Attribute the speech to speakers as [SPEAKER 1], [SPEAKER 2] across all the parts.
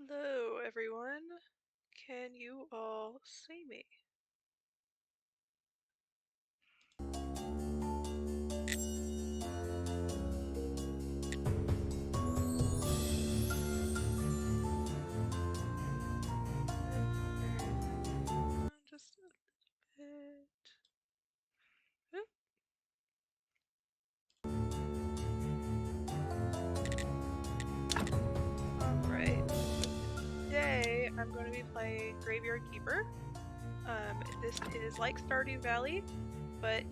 [SPEAKER 1] Hello, everyone. Can you all see me? Just a bit. Oop. Alright. Today I'm going to be playing Graveyard Keeper. This is like Stardew Valley, but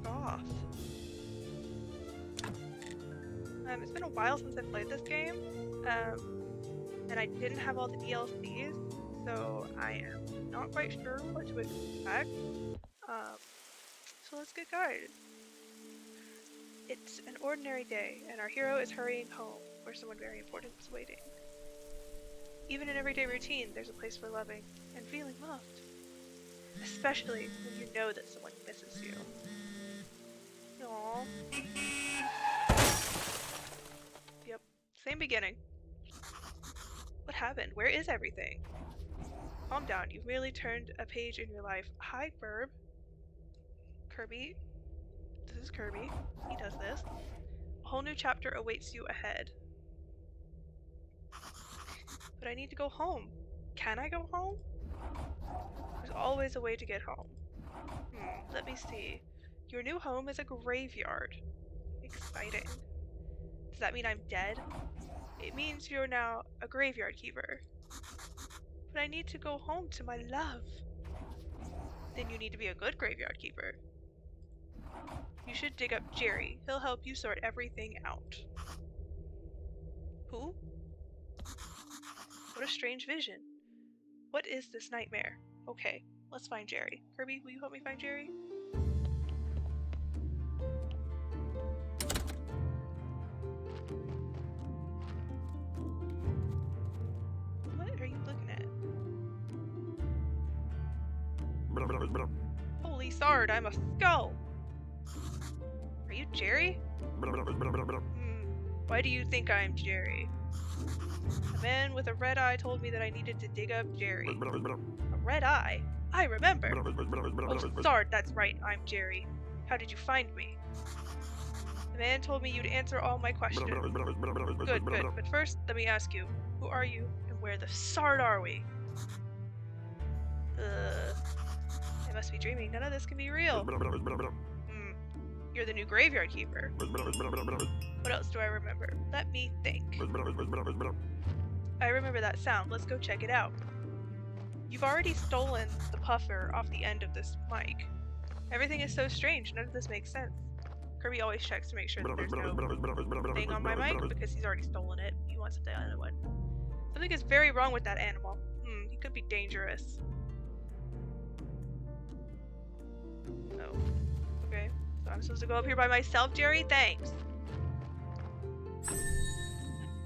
[SPEAKER 1] goth. It's been a while since I played this game, and I didn't have all the DLCs, so I am not quite sure what to expect. So let's get started. It's an ordinary day, and our hero is hurrying home, where someone very important is waiting. Even in everyday routine, there's a place for loving and feeling loved. Especially when you know that someone misses you. Aww. Yep, same beginning. What happened? Where is everything? Calm down, you've merely turned a page in your life. Hi, Burb. Kirby. This is Kirby. He does this. A whole new chapter awaits you ahead. But I need to go home. Can I go home? There's always a way to get home. Let me see. Your new home is a graveyard. Exciting. Does that mean I'm dead? It means you're now a graveyard keeper. But I need to go home to my love. Then you need to be a good graveyard keeper. You should dig up Jerry. He'll help you sort everything out. Who? What a strange vision. What is this nightmare? Okay, let's find Jerry. Kirby, will you help me find Jerry? What are you looking at? Holy sard, I'm a skull! Are you Jerry? Why do you think I'm Jerry? A man with a red eye told me that I needed to dig up Jerry. A red eye? I remember! Oh, sard, that's right, I'm Jerry. How did you find me? The man told me you'd answer all my questions. Good, but first, let me ask you, who are you, and where the sard are we? I must be dreaming, none of this can be real. You're the new graveyard keeper. What else do I remember? Let me think. I remember that sound, let's go check it out. You've already stolen the puffer off the end of this mic. Everything is so strange, none of this makes sense. Kirby always checks to make sure that there's no thing on my mic because he's already stolen it. He wants the other one. Something is very wrong with that animal. He could be dangerous. Oh. Okay. So I'm supposed to go up here by myself, Jerry? Thanks.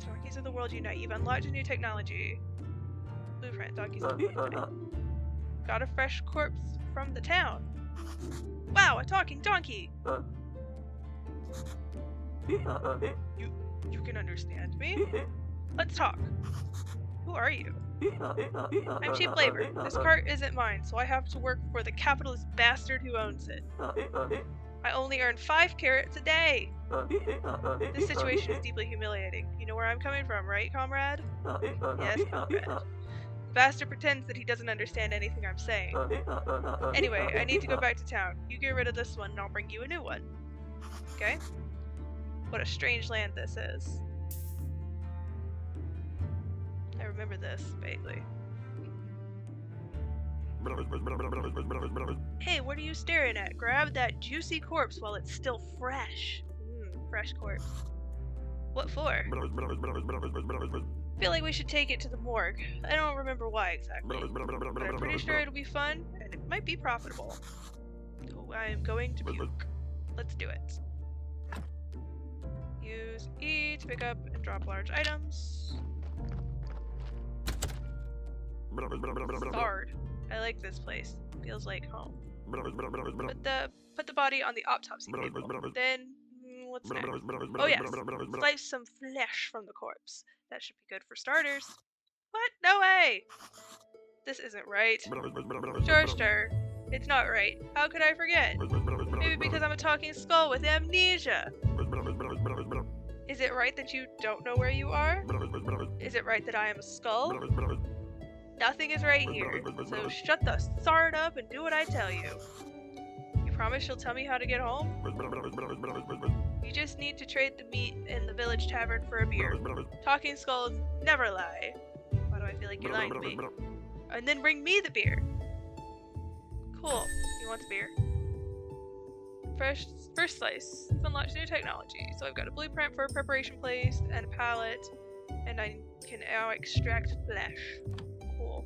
[SPEAKER 1] Donkeys of the world unite. You've unlocked a new technology. Blueprint. Donkeys of the world unite. Got a fresh corpse from the town. Wow, a talking donkey! You can understand me? Let's talk. Who are you? I'm Chief Labor. This cart isn't mine, so I have to work for the capitalist bastard who owns it. I only earn 5 carrots a day! This situation is deeply humiliating. You know where I'm coming from, right, comrade? Yes, comrade. The bastard pretends that he doesn't understand anything I'm saying. Anyway, I need to go back to town. You get rid of this one and I'll bring you a new one. Okay? What a strange land this is. I remember this, vaguely. Hey, what are you staring at? Grab that juicy corpse while it's still fresh. Fresh corpse. What for? Feel like we should take it to the morgue. I don't remember why exactly, but I'm pretty sure it'll be fun, and it might be profitable. Oh, I am going to puke. Let's do it. Use E to pick up and drop large items. Sard. I like this place. Feels like home. Put the body on the autopsy table. Then What's next? Oh yes, slice some flesh from the corpse. That should be good for starters. What? No way! This isn't right. Sure. It's not right. How could I forget? Maybe because I'm a talking skull with amnesia. Is it right that you don't know where you are? Is it right that I am a skull? Nothing is right here, so shut the sard up and do what I tell you. You promise you'll tell me how to get home? You just need to trade the meat in the village tavern for a beer. Talking skulls never lie. Why do I feel like you're lying to me? And then bring me the beer. Cool. He wants beer. First slice. You've unlocked new technology. So I've got a blueprint for a preparation place and a pallet, and I can now extract flesh. Cool.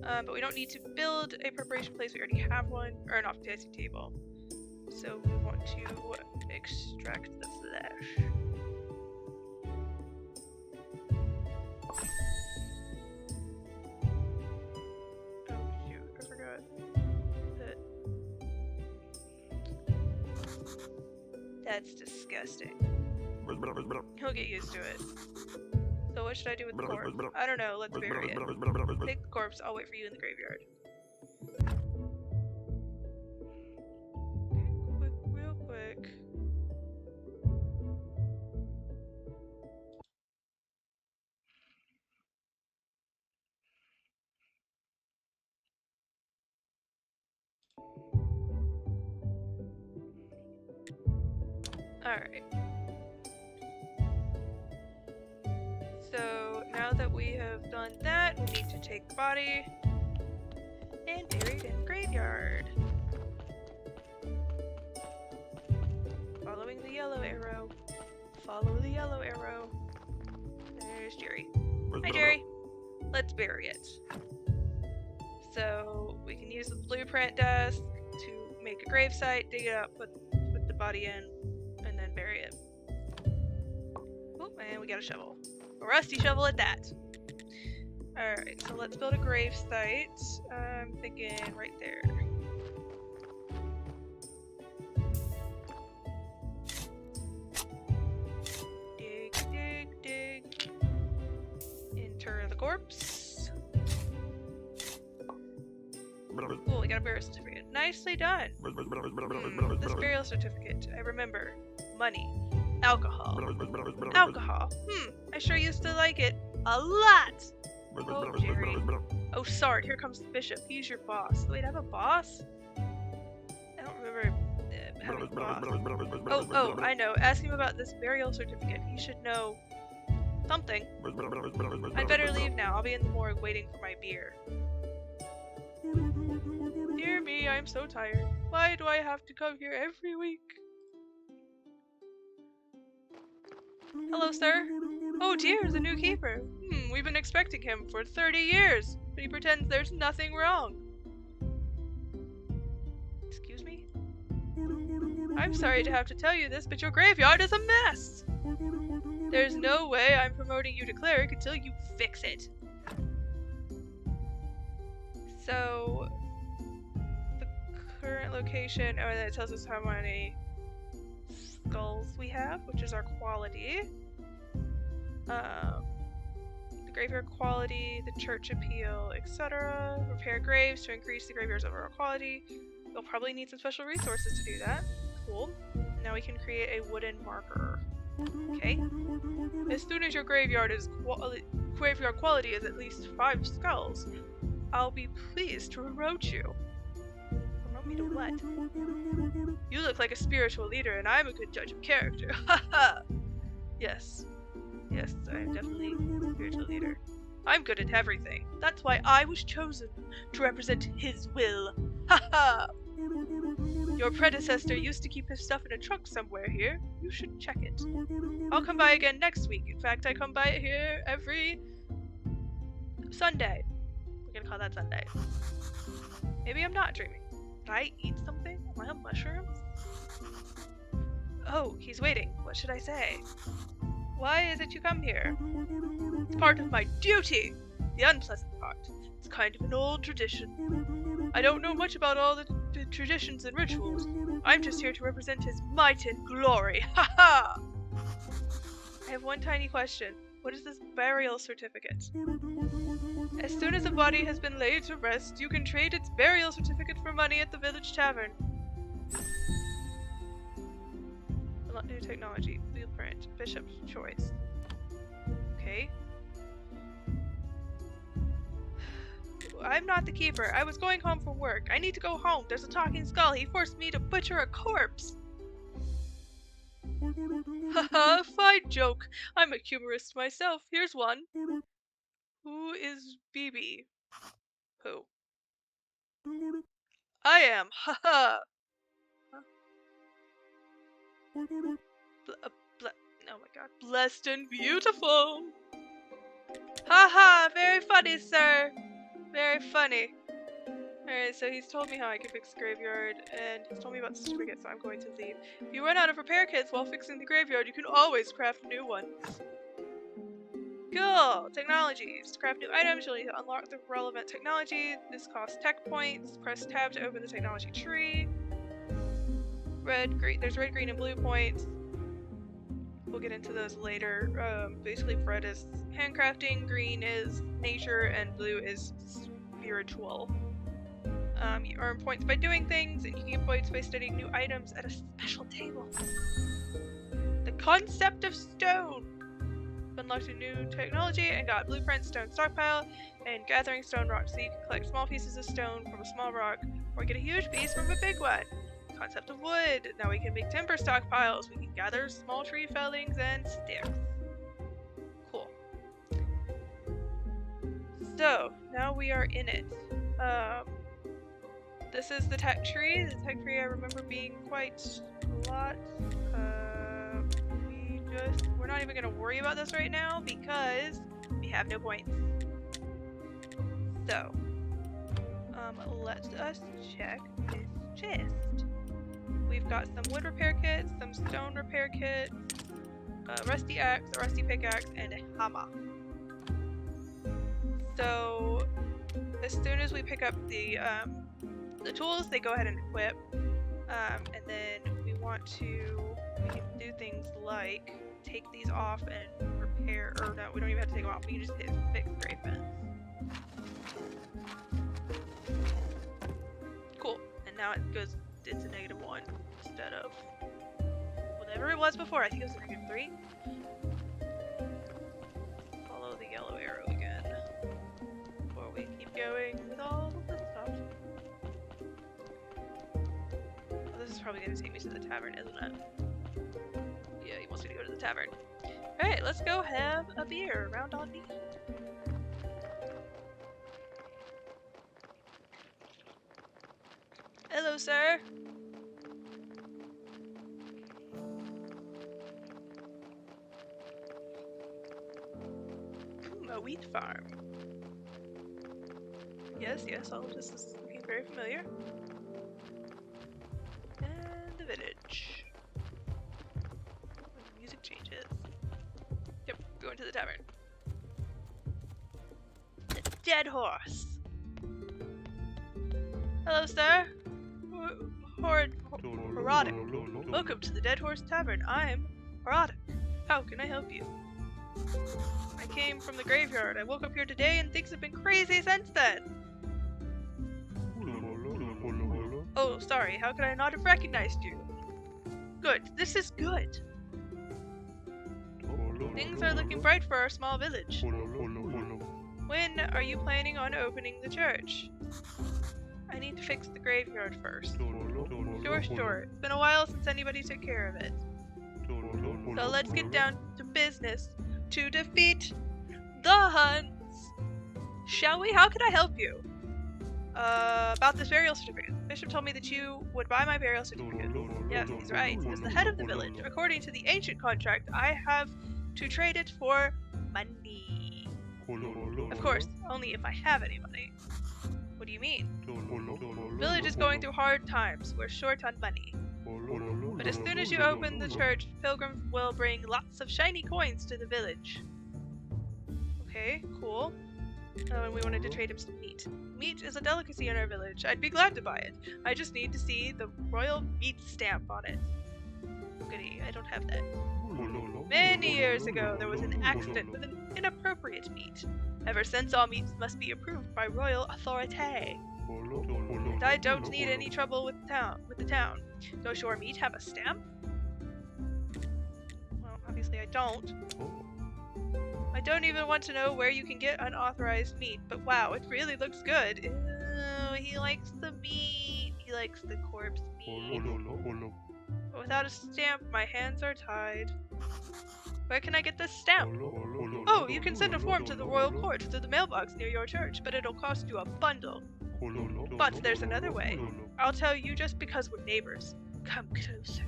[SPEAKER 1] But we don't need to build a preparation place. We already have one, or an optimizing table. So we want to extract the flesh. That's disgusting. He'll get used to it. So what should I do with the corpse? I don't know, let's bury it. Take the corpse, I'll wait for you in the graveyard. Okay, real quick. Alright. So, now that we have done that, we need to take the body and bury it in the graveyard. Following the yellow arrow. Follow the yellow arrow. There's Jerry. Hi, Jerry. Let's bury it. So, we can use the blueprint desk to make a gravesite, dig it up, put the body in, and then bury it. Oh, and we got a shovel. A rusty shovel at that. Alright, so let's build a grave site. I'm thinking right there. Dig. Inter the corpse. Cool, we got a burial certificate. Nicely done. This burial certificate, I remember. Money. Alcohol. Alcohol. I sure used to like it. A lot! Oh, Jerry. Oh, Sard, here comes the bishop. He's your boss. Wait, I have a boss? I don't remember having a boss. Oh, I know. Ask him about this burial certificate. He should know something. I'd better leave now. I'll be in the morgue waiting for my beer. Dear me, I'm so tired. Why do I have to come here every week? Hello, sir. Oh dear, the new keeper. We've been expecting him for 30 years, but he pretends there's nothing wrong. Excuse me? I'm sorry to have to tell you this, but your graveyard is a mess! There's no way I'm promoting you to cleric until you fix it. So, the current location, oh, that tells us how many skulls we have, which is our quality. The graveyard quality, the church appeal, etc. Repair graves to increase the graveyard's overall quality. You'll probably need some special resources to do that. Cool. Now we can create a wooden marker. Okay. As soon as your graveyard quality is at least 5 skulls, I'll be pleased to promote you. Promote me to what? You look like a spiritual leader, and I'm a good judge of character. Haha! Yes, I am definitely a spiritual leader. I'm good at everything. That's why I was chosen to represent his will. Haha! Your predecessor used to keep his stuff in a trunk somewhere here. You should check it. I'll come by again next week. In fact, I come by here every Sunday. We're gonna call that Sunday. Maybe I'm not dreaming. Did I eat something? Am I on mushrooms? Oh, he's waiting. What should I say? Why is it you come here? It's part of my duty! The unpleasant part. It's kind of an old tradition. I don't know much about all the traditions and rituals, I'm just here to represent his might and glory. Ha ha! I have one tiny question. What is this burial certificate? As soon as a body has been laid to rest, you can trade its burial certificate for money at the village tavern. New technology, blueprint, bishop's choice. Okay. I'm not the keeper. I was going home from work. I need to go home. There's a talking skull. He forced me to butcher a corpse. Haha, fine joke. I'm a humorist myself. Here's one. Who is BB? Who? I am. Haha. Oh my god. Blessed and beautiful. Haha, very funny, sir. Very funny. Alright, so he's told me how I can fix the graveyard, and he's told me about the certificate, so I'm going to leave. If you run out of repair kits while fixing the graveyard, you can always craft new ones. Cool! Technologies. To craft new items, you'll need to unlock the relevant technology. This costs tech points. Press tab to open the technology tree. Red, green. There's red, green, and blue points. We'll get into those later. Basically, red is handcrafting, green is nature, and blue is spiritual. You earn points by doing things, and you can get points by studying new items at a special table. The concept of stone! Unlocked a new technology and got blueprint stone stockpile and gathering stone rocks, so you can collect small pieces of stone from a small rock or get a huge piece from a big one. Concept of wood. Now we can make timber stockpiles. We can gather small tree fellings and sticks. Cool. So, now we are in it. This is the tech tree. The tech tree I remember being quite a lot. We're not even gonna worry about this right now because we have no points. So, let us check this chest. We've got some wood repair kits, some stone repair kits, a rusty axe, a rusty pickaxe, and a hammer. So, as soon as we pick up the tools, they go ahead and equip. And then we can do things like take these off and repair, or no, we don't even have to take them off, we can just hit fix grave vents. Cool, and now it's a -1 instead of whatever it was before. I think it was a -3. Follow the yellow arrow again before we keep going with all of this stuff. Oh, this is probably going to take me to the tavern, isn't it? Yeah, he wants me to go to the tavern. Alright, let's go have a beer. Round on me. Hello, sir. A wheat farm. Yes, all of this is looking very familiar. And the village. When the music changes. Yep, going to the tavern. The Dead Horse. Hello, sir. Erotic. Welcome to the Dead Horse Tavern. I'm Erotic. How can I help you? I came from the graveyard. I woke up here today and things have been crazy since then. Oh, sorry. How could I not have recognized you? Good. This is good. Things are looking bright for our small village. When are you planning on opening the church? I need to fix the graveyard first. Sure. It's been a while since anybody took care of it. So let's get down to business to defeat the Huns. Shall we? How can I help you? About this burial certificate. Bishop told me that you would buy my burial certificate. Yes, he's right. As the head of the village, according to the ancient contract, I have to trade it for money. Of course, only if I have any money. What do you mean? The village is going through hard times. We're short on money. But as soon as you open the church, pilgrims will bring lots of shiny coins to the village. Okay, cool. Oh, and we wanted to trade him some meat. Meat is a delicacy in our village. I'd be glad to buy it. I just need to see the royal meat stamp on it. Goody, I don't have that. Many years ago, there was an accident with an inappropriate meat. Ever since, all meats must be approved by royal authority. And I don't need any trouble with the town. Does your meat have a stamp? Well, obviously I don't. I don't even want to know where you can get unauthorized meat, but wow, it really looks good. Ew, he likes the meat. He likes the corpse meat. But without a stamp, my hands are tied. Where can I get this stamp? Oh, you can send a form to the royal court through the mailbox near your church, but it'll cost you a bundle. But there's another way. I'll tell you just because we're neighbors. Come closer.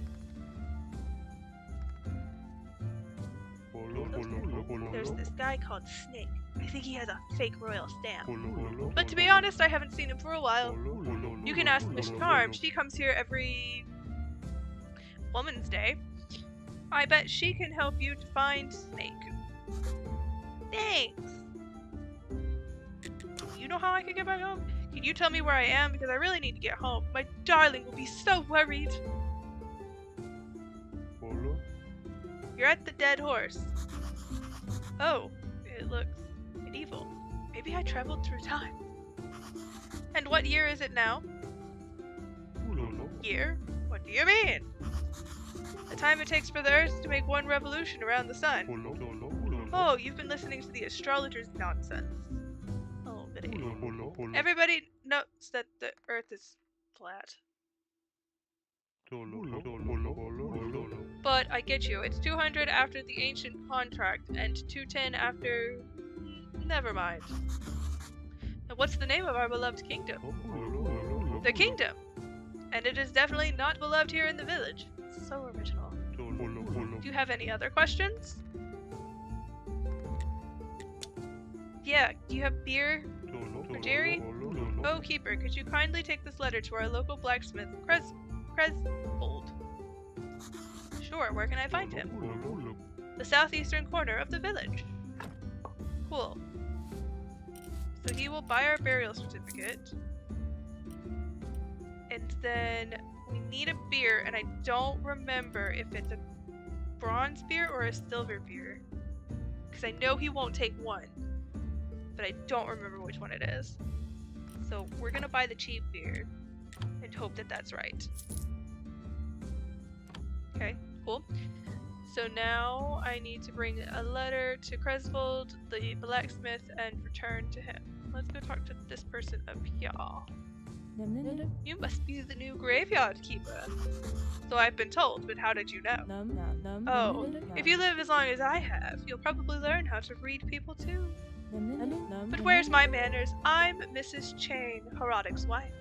[SPEAKER 1] There's this guy called Snake. I think he has a fake royal stamp. But to be honest, I haven't seen him for a while. You can ask Miss Charm. She comes here every Woman's Day. I bet she can help you to find Snake. Thanks! You know how I can get back home? Can you tell me where I am? Because I really need to get home. My darling will be so worried. You're at the dead horse. Oh, it looks medieval. Maybe I traveled through time. And what year is it now? Year? What do you mean? The time it takes for the Earth to make one revolution around the sun. Oh, you've been listening to the astrologer's nonsense. Oh, goody. Everybody knows that the Earth is flat. But I get you. It's 200 after the ancient contract and 210 after... Never mind. Now what's the name of our beloved kingdom? The kingdom! And it is definitely not beloved here in the village. So original. Do you have any other questions? Yeah, do you have beer for Jerry? Oh, Keeper, could you kindly take this letter to our local blacksmith, Cresbold? Sure, where can I find him? The southeastern corner of the village. Cool. So he will buy our burial certificate. And then we need a beer, and I don't remember if it's a bronze beer or a silver beer. Because I know he won't take one. But I don't remember which one it is. So we're gonna buy the cheap beer and hope that that's right. Okay, cool. So now I need to bring a letter to Cresbold, the blacksmith, and return to him. Let's go talk to this person up here. You must be the new graveyard keeper. So I've been told, but how did you know? Oh, if you live as long as I have, you'll probably learn how to read people too. But where's my manners? I'm Mrs. Chain, Erotic's wife.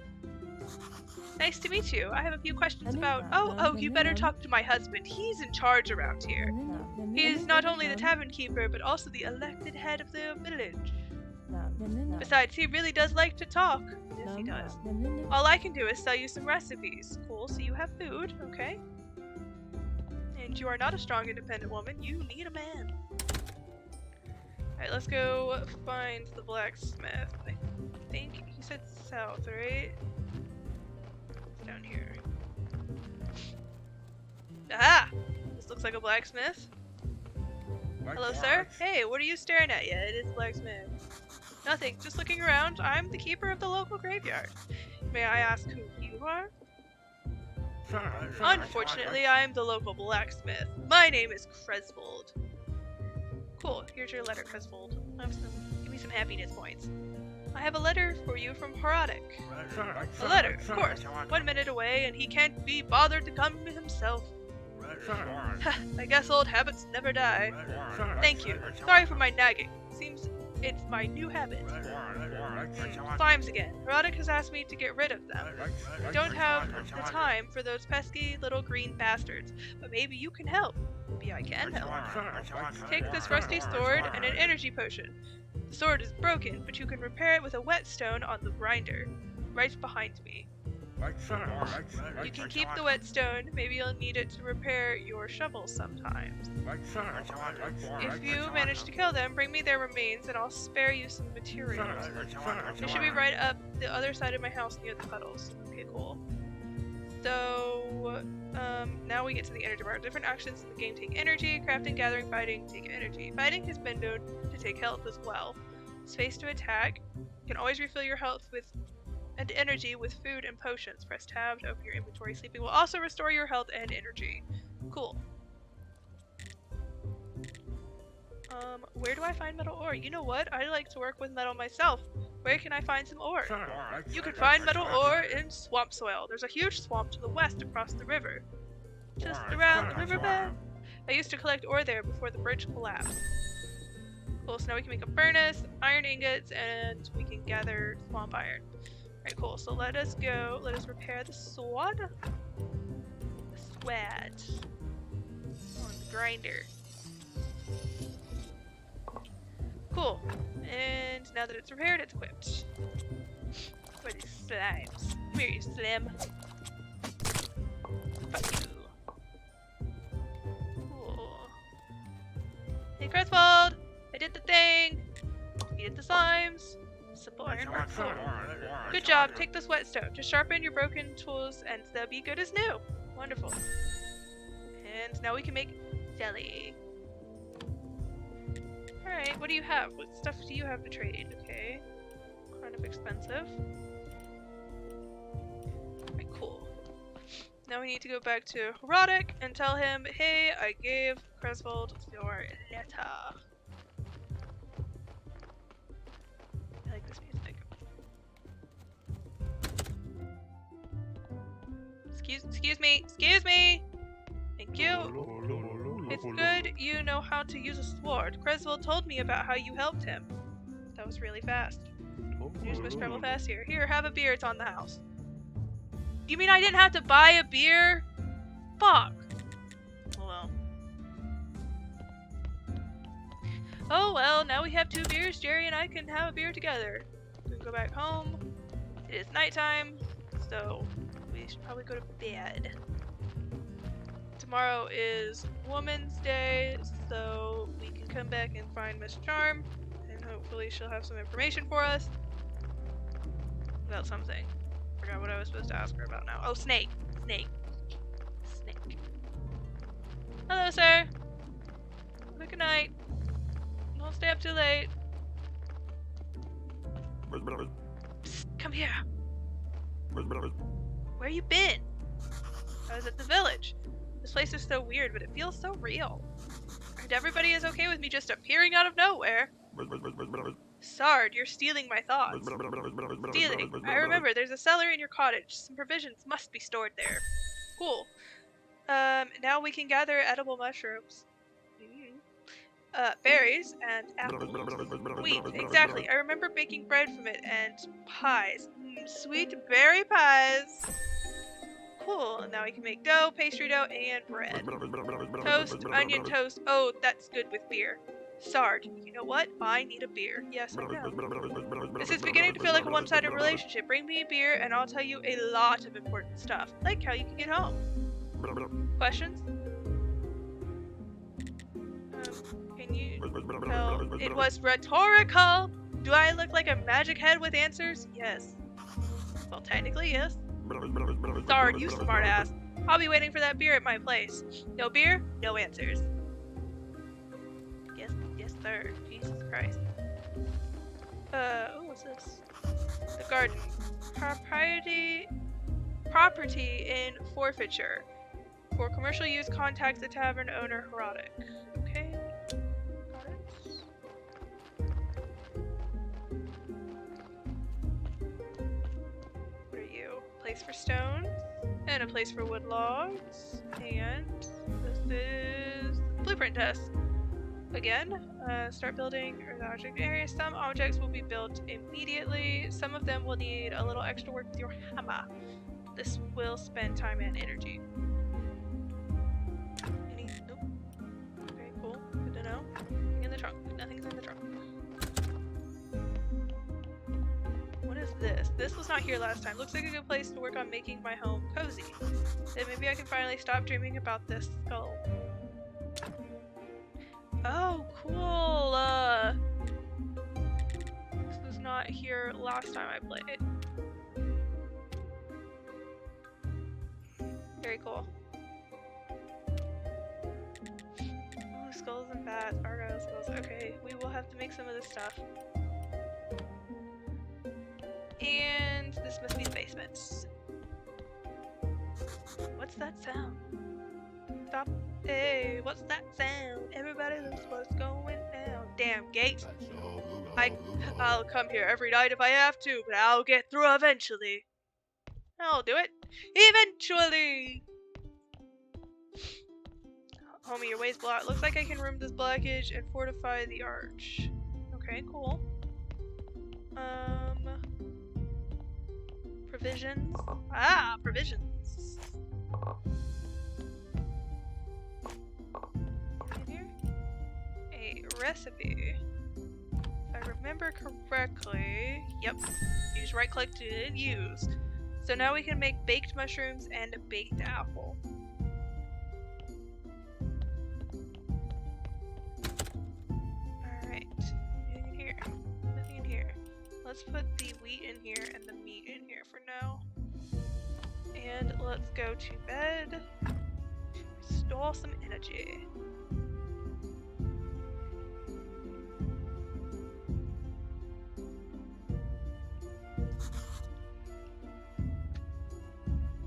[SPEAKER 1] Nice to meet you. I have a few questions about... Oh, you better talk to my husband. He's in charge around here. He is not only the tavern keeper, but also the elected head of the village. Besides, he really does like to talk. Yes, he does. All I can do is sell you some recipes. Cool, so you have food, okay? And you are not a strong, independent woman. You need a man. Alright, let's go find the blacksmith. I think he said south, right? It's down here. Aha! This looks like a blacksmith. Hello, sir? Hey, what are you staring at? Yeah, it is blacksmith. Nothing, just looking around. I'm the keeper of the local graveyard. May I ask who you are? Unfortunately, I am the local blacksmith. My name is Cresbold. Cool, here's your letter, Cresbold. Give me some happiness points. I have a letter for you from Erotic. A letter, of course. 1 minute away, and he can't be bothered to come himself. I guess old habits never die. Thank you. Sorry for my nagging. Seems it's my new habit. Slimes again. Erotic has asked me to get rid of them. I don't have the time for those pesky little green bastards, but maybe you can help. Maybe I can help. Take this rusty sword and an energy potion. The sword is broken, but you can repair it with a whetstone on the grinder, right behind me. You can keep the whetstone. Maybe you'll need it to repair your shovel sometimes. If you manage to kill them, bring me their remains and I'll spare you some materials. They should be right up the other side of my house near the puddles. Okay, cool. So, now we get to the energy bar. Different actions in the game take energy. Crafting, gathering, fighting take energy. Fighting has been known to take health as well. Space to attack. You can always refill your health and energy with food and potions. Press tab to open your inventory. Sleeping will also restore your health and energy. Cool. Where do I find metal ore? You know what? I like to work with metal myself. Where can I find some ore? You can find metal ore in swamp soil. There's a huge swamp to the west across the river. Just around the riverbed. I used to collect ore there before the bridge collapsed. Cool, so now we can make a furnace, iron ingots, and we can gather swamp iron. Alright, cool. So let us go. Let us repair the sword. The sword. On the grinder. Cool. And now that it's repaired, it's equipped. Where are these slimes? Come here, you slim. Fuck you. Cool. Hey, Crestfold! I did the thing! Needed the slimes. Simple ironwork. Cool. Good job. Take this whetstone to sharpen your broken tools and they'll be good as new. Wonderful. And now we can make jelly. Alright, what do you have? What stuff do you have to trade? Okay. Kind of expensive. Alright, cool. Now we need to go back to Erotic and tell him, hey, I gave Crestfold your letter. I like this music. Excuse me! Thank you! It's good you know how to use a sword. Crestfold told me about how you helped him. That was really fast. News must travel fast here. Here, have a beer, it's on the house. You mean I didn't have to buy a beer? Fuck. Oh well, now we have 2 beers. Jerry and I can have a beer together. We can go back home. It is nighttime, so we should probably go to bed. Tomorrow is Woman's Day, so we can come back and find Miss Charm, and hopefully she'll have some information for us. About something. Forgot what I was supposed to ask her about now. Oh, Snake! Snake. Hello, sir! Have a good night. Don't stay up too late. Psst, come here. Where you been? I was at the village. This place is so weird, but it feels so real. And everybody is okay with me just appearing out of nowhere. Sard, you're stealing my thoughts. Stealing. I remember, there's a cellar in your cottage. Some provisions must be stored there. Cool. Now we can gather edible mushrooms. Berries and apples. Wheat, exactly. I remember baking bread from it and pies. Sweet berry pies. Cool, and now we can make dough, pastry dough, and bread. Toast, onion toast. Oh, that's good with beer. Sard, you know what? I need a beer. Yes, I know. This is beginning to feel like a one-sided relationship. Bring me a beer and I'll tell you a lot of important stuff. Like how you can get home. Questions? Can you tell? It was rhetorical! Do I look like a magic head with answers? Yes. Well, technically, yes. Sard, you smartass. I'll be waiting for that beer at my place. No beer, no answers. Yes, sir. Jesus Christ. Oh, what's this? The garden. Property in forfeiture. For commercial use, contact the tavern owner, Erotic. Okay. Got it. What are you? Place for stones. And a place for wood logs. And this is blueprint test. Again, start building the object area. Some objects will be built immediately. Some of them will need a little extra work with your hammer. This will spend time and energy. Nope. Okay, cool. Good to know. Nothing in the trunk. Nothing's in the trunk. What is this? This was not here last time. Looks like a good place to work on making my home cozy. Then maybe I can finally stop dreaming about this skull. Oh, cool! This was not here last time I played. Very cool. Oh, skulls and bats, Argo skulls. Okay, we will have to make some of this stuff. And this must be the basements. What's that sound? Stop. Hey, what's that sound? Everybody knows what's going down. Damn gates. I'll come here every night if I have to, but I'll get through eventually. I'll do it. Eventually! Homie, your way's blocked. Looks like I can remove this blockage and fortify the arch. Okay, cool. Provisions. Ah, provisions. Here? A recipe. If I remember correctly, yep. Use right click to use. So now we can make baked mushrooms and a baked apple. Alright. Anything in here? Nothing in here. Let's put the wheat in here and the meat in here for now. And let's go to bed. Restore some energy.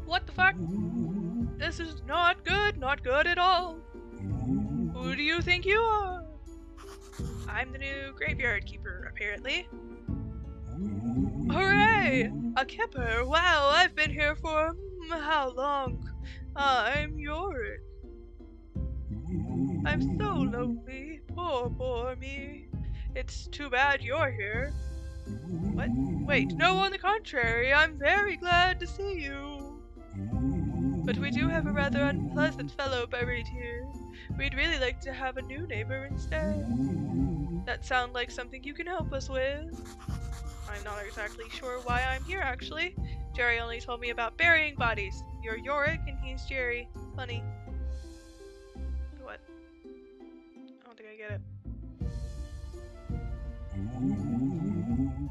[SPEAKER 1] What the fuck? This is not good at all. Who do you think you are? I'm the new graveyard keeper, apparently. Hooray! A keeper! Wow, I've been here for how long? I'm Yardwork. I'm so lonely. Poor me. It's too bad you're here. What? Wait, no, on the contrary, I'm very glad to see you. But we do have a rather unpleasant fellow buried here. We'd really like to have a new neighbor instead. That sound like something you can help us with? I'm not exactly sure why I'm here, actually. Jerry only told me about burying bodies. You're Yorick and he's Jerry. Funny. What? I don't think I get it.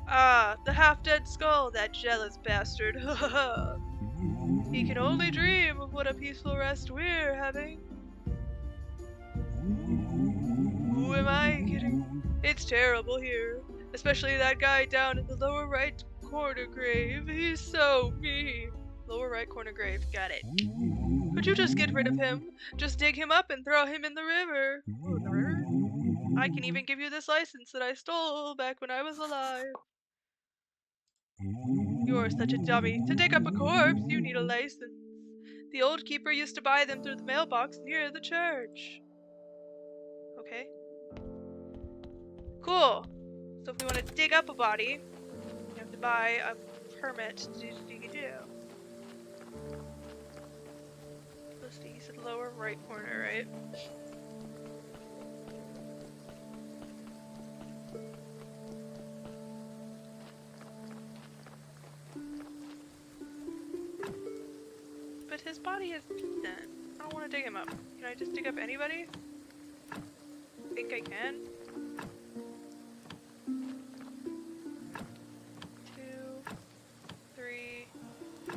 [SPEAKER 1] Ah, the half-dead skull, that jealous bastard. He can only dream of what a peaceful rest we're having. Who am I kidding? It's terrible here. Especially that guy down in the lower right corner grave. He's so mean. Lower right corner grave. Got it. Could you just get rid of him? Just dig him up and throw him in the river. Ooh, the river? I can even give you this license that I stole back when I was alive. You're such a dummy. To dig up a corpse, you need a license. The old keeper used to buy them through the mailbox near the church. Okay. Cool. So if we want to dig up a body, we have to buy a permit to dig it out. Let's see, you said lower right corner, right? But his body is decent. I don't want to dig him up. Can I just dig up anybody? I think I can. 2, 3, 2,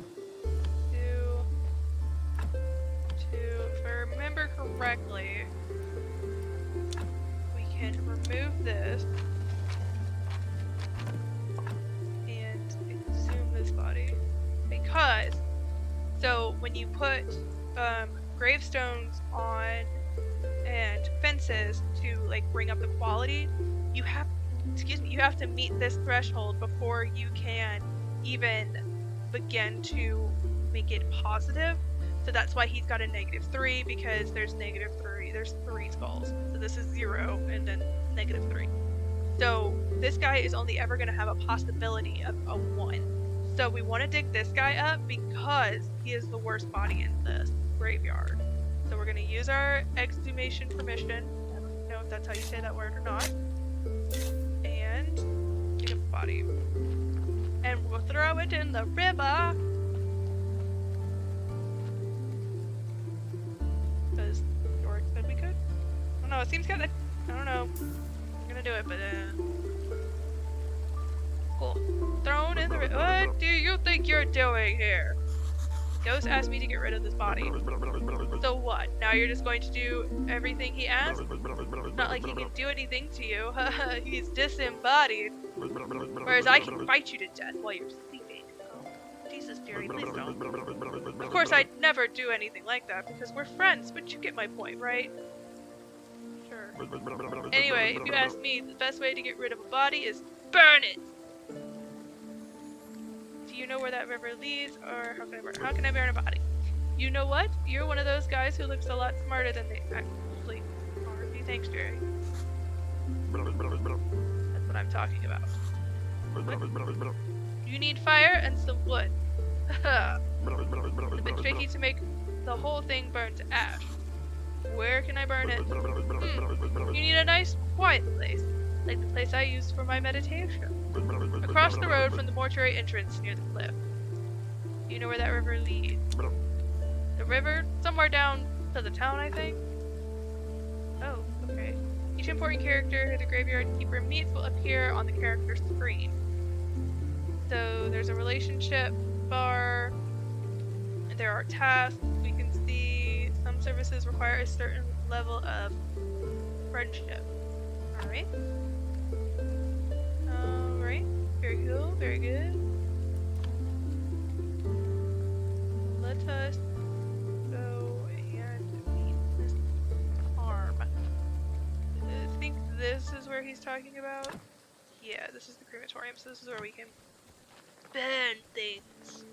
[SPEAKER 1] 2. If I remember correctly, we can remove this and exhume this body. Because, so when you put gravestones on and fences to like bring up the quality, you have to meet this threshold before you can even begin to make it positive. So that's why he's got a -3, because there's -3. There's 3 skulls. So this is 0 and then -3. So this guy is only ever going to have a possibility of a 1. So we want to dig this guy up because he is the worst body in this graveyard. So we're going to use our exhumation permission. I don't know if that's how you say that word or not. And dig up the body. and we'll throw it in the river. Because Yardwork said we could. I don't know, it seems kind of... I don't know. I'm gonna do it, but cool. Thrown in the river. What do you think you're doing here? Ghost asked me to get rid of this body. So what? Now you're just going to do everything he asked? Not like he can do anything to you. He's disembodied. Whereas I can bite you to death while you're sleeping. Oh, Jesus, Jerry, please don't. Of course, I'd never do anything like that because we're friends, but you get my point, right? Sure. Anyway, if you ask me, the best way to get rid of a body is burn it! Do you know where that river leads, or how can I burn a body? You know what? You're one of those guys who looks a lot smarter than they actually are. Thanks, Jerry. That's what I'm talking about. What? You need fire and some wood. It's a bit tricky to make the whole thing burn to ash. Where can I burn it? You need a nice, quiet place, like the place I used for my meditation. Across the road from the mortuary entrance near the cliff. You know where that river leads? The river? Somewhere down to the town, I think? Oh, okay. Each important character who the graveyard keeper meets will appear on the character screen. So there's a relationship bar, there are tasks, we can see some services require a certain level of friendship. Alright. Alright. Very cool, very good. Let us go and meet this farm. I think this is where he's talking about. Yeah, this is the crematorium, so this is where we can burn things.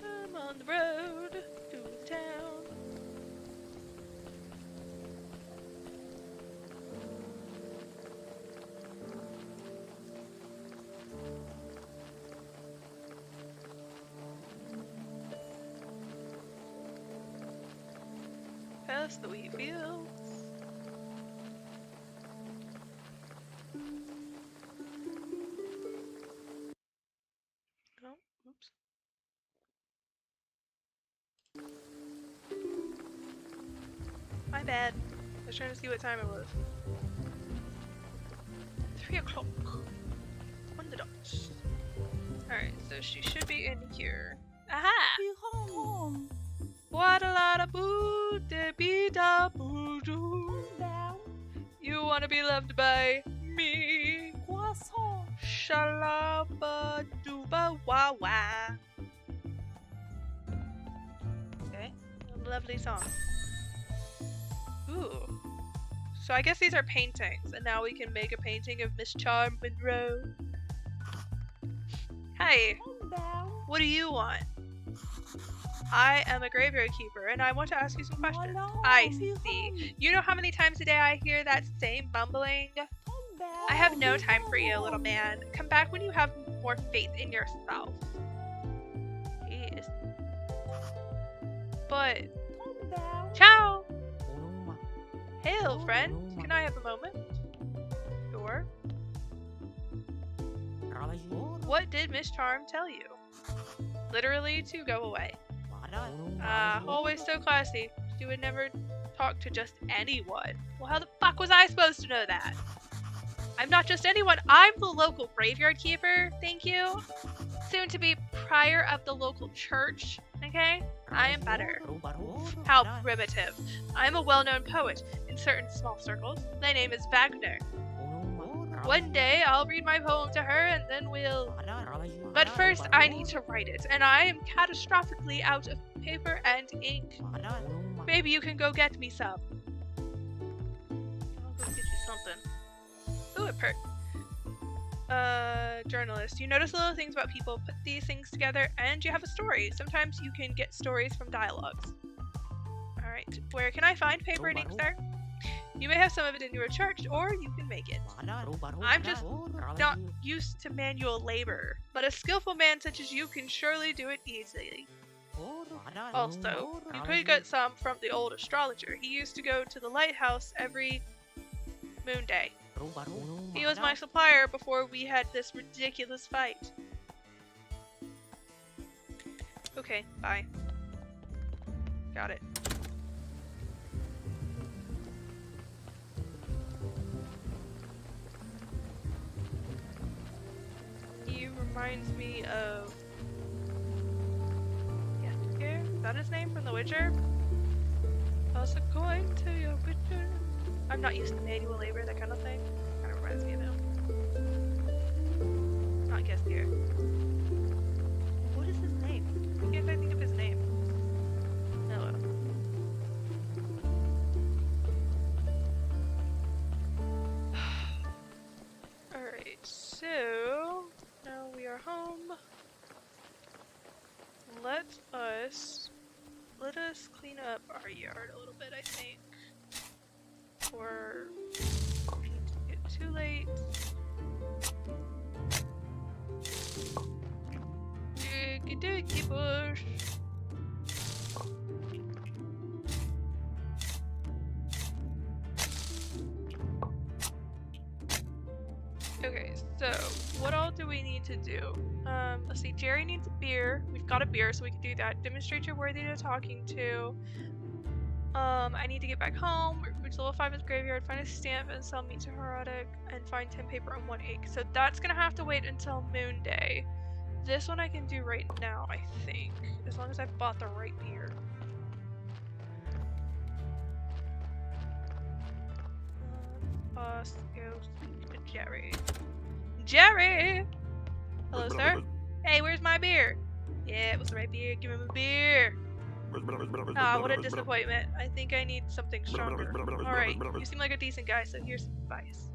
[SPEAKER 1] I'm on the road to the town. Past the wheat fields. Oh, oops. My bad. I was trying to see what time it was. 3 o'clock. On the dot. Alright, so she should be in here. Aha! What a lot of boo de be da boo doo. You wanna be loved by me? Shalaba dooba wah wah. Okay, a lovely song. Ooh. So I guess these are paintings, and now we can make a painting of Miss Charm Monroe. Hi. What do you want? I am a graveyard keeper, and I want to ask you some questions. I see. You know how many times a day I hear that same bumbling? I have no time for you, little man. Come back when you have more faith in yourself. Jeez. But... Ciao! Hey, little friend. Can I have a moment? Sure. What did Miss Charm tell you? Literally to go away. Always so classy. She would never talk to just anyone. Well, how the fuck was I supposed to know that? I'm not just anyone. I'm the local graveyard keeper. Thank you. Soon to be prior of the local church. Okay? I am better. How primitive. I'm a well-known poet in certain small circles. My name is Wagner. One day I'll read my poem to her and then we'll... But first I need to write it, and I am catastrophically out of paper and ink. Maybe you can go get me some. I'll go get you something. Ooh, it perked. Journalist. You notice little things about people, put these things together, and you have a story. Sometimes you can get stories from dialogues. Alright, where can I find paper and ink, sir? You may have some of it in your church, or you can make it. I'm just not used to manual labor, but a skillful man such as you can surely do it easily. Also, you could get some from the old astrologer. He used to go to the lighthouse every moon day. He was my supplier before we had this ridiculous fight. Okay, bye. Got it. He reminds me of... Yes, is that his name from The Witcher? Toss a coin to your Witcher. I'm not used to manual labor, that kind of thing. Kind of reminds me of him. Not guess here. What is his name? Why can't I think of his name? Hello. Alright, so now we are home. Let us clean up our yard a little bit, I think. Or it's get too late. Diggy bush. Okay, so what all do we need to do? Let's see, Jerry needs a beer. We've got a beer, so we can do that. Demonstrate you're worthy to talking to. I need to get back home, reach level 5 at the graveyard, find a stamp and sell meat to Erotic, and find 10 paper and 1 egg. So that's gonna have to wait until Moon Day. This one I can do right now, I think, as long as I've bought the right beer. Let's go speak to Jerry. Jerry! Hello, sir? Hey, where's my beer? Yeah, it was the right beer. Give him a beer. Ah, what a disappointment. I think I need something stronger. Alright, you seem like a decent guy, so here's some advice.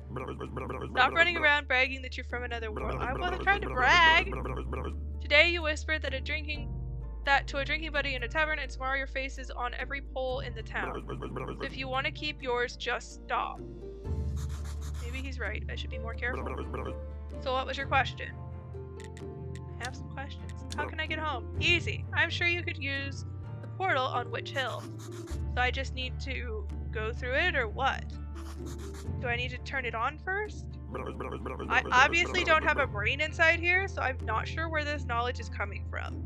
[SPEAKER 1] Stop running around bragging that you're from another world. I wasn't trying to brag! Today you whispered that to a drinking buddy in a tavern, and tomorrow your face is on every pole in the town. So if you want to keep yours, just stop. Maybe he's right. I should be more careful. So what was your question? I have some questions. How can I get home? Easy. I'm sure you could use the portal on Witch Hill. So I just need to go through it, or what? Do I need to turn it on first? I obviously don't have a brain inside here, so I'm not sure where this knowledge is coming from.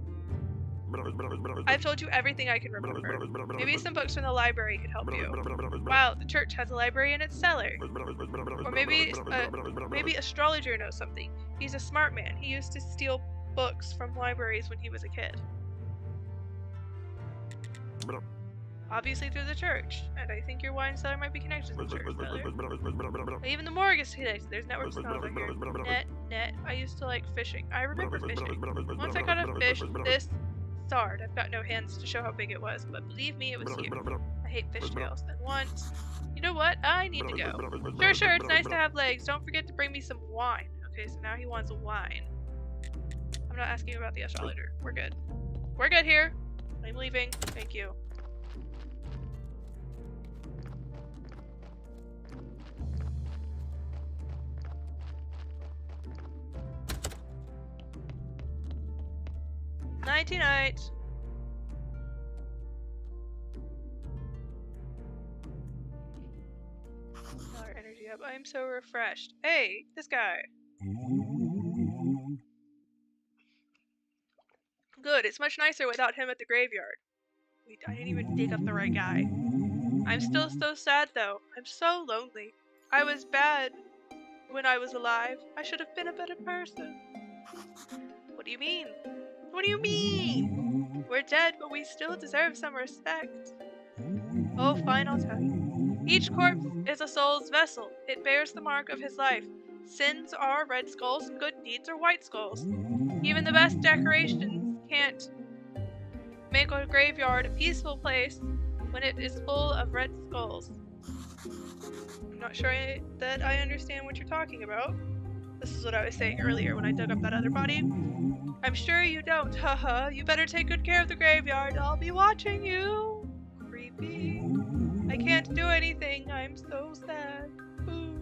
[SPEAKER 1] I've told you everything I can remember. Maybe some books from the library could help you. Wow, the church has a library in its cellar. Or maybe astrologer knows something. He's a smart man. He used to steal books from libraries when he was a kid. Obviously through the church, and I think your wine cellar might be connected to the church cellar. Even the morgue is connected. There's networks and all here. Net. I used to like fishing. I remember fishing. Once I caught a fish this sard. I've got no hands to show how big it was, but believe me, it was huge. I hate fishtails. And once... You know what? I need to go. Sure, it's nice to have legs. Don't forget to bring me some wine. Okay, so now he wants wine. I'm not asking about the astrologer. We're good. We're good here. I'm leaving. Thank you. Nighty-night. Our energy up. I am so refreshed. Hey, this guy. Good. It's much nicer without him at the graveyard. Wait, I didn't even dig up the right guy. I'm still so sad though. I'm so lonely. I was bad when I was alive. I should have been a better person. What do you mean? What do you mean? We're dead, but we still deserve some respect. Oh, fine, I'll tell you. Each corpse is a soul's vessel. It bears the mark of his life. Sins are red skulls, good deeds are white skulls. Even the best decorations can't make a graveyard a peaceful place when it is full of red skulls. I'm not sure that I understand what you're talking about. This is what I was saying earlier when I dug up that other body. I'm sure you don't, haha. You better take good care of the graveyard. I'll be watching you. Creepy. I can't do anything. I'm so sad. Ooh.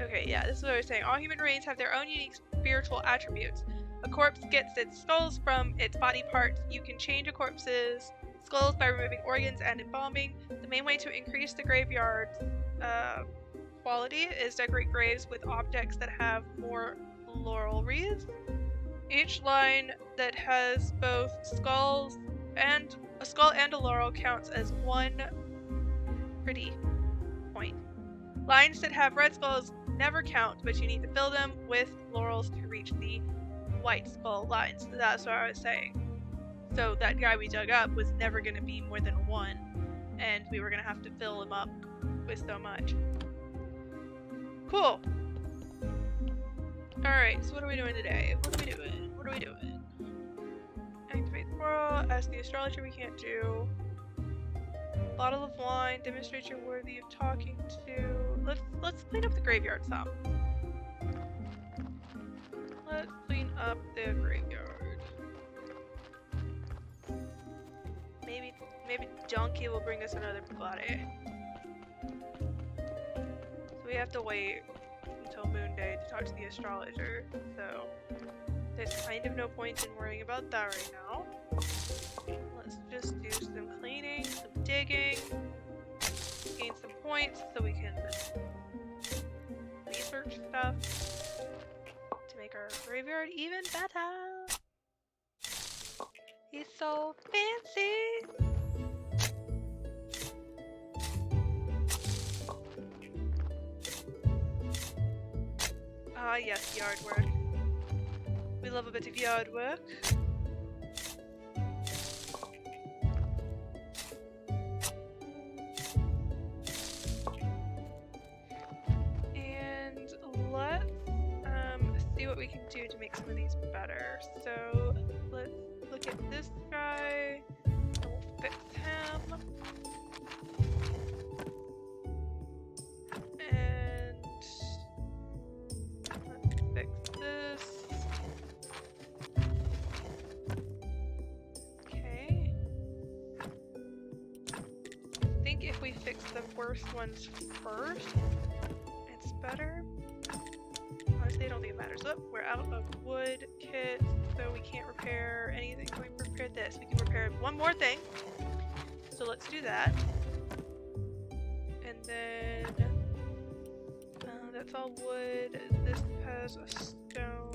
[SPEAKER 1] Okay, yeah, this is what I was saying. All human remains have their own unique spiritual attributes. A corpse gets its skulls from its body parts. You can change a corpse's skulls by removing organs and embalming. The main way to increase the graveyard's quality is decorate graves with objects that have more laurel wreaths. Each line that has both skulls and a skull and a laurel counts as 1 pretty point. Lines that have red skulls never count, but you need to fill them with laurels to reach the white skull lines. That's what I was saying. So that guy we dug up was never going to be more than 1, and we were going to have to fill him up with so much. Cool. Alright, so what are we doing today? What are we doing? Activate the portal. Ask the astrologer we can't do. Bottle of wine. Demonstrate you're worthy of talking to. Let's clean up the graveyard some. Let's clean up the graveyard. Maybe Donkey will bring us another body. So we have to wait until Moon Day to talk to the astrologer. So there's kind of no point in worrying about that right now. Let's just do some cleaning, some digging, gain some points so we can research stuff to make our graveyard even better. He's so fancy! Ah yes, yard work. We love a bit of yard work. And let's see what we can do to make some of these better. So let's look at this guy and we'll fix him. And let's fix this. Okay. I think if we fix the worst ones first, it's better. Honestly, I don't think it matters. Oh, we're out of wood kits, so we can't repair anything. We can repair this. We can repair one more thing. So let's do that. And then that's all wood. This has a stone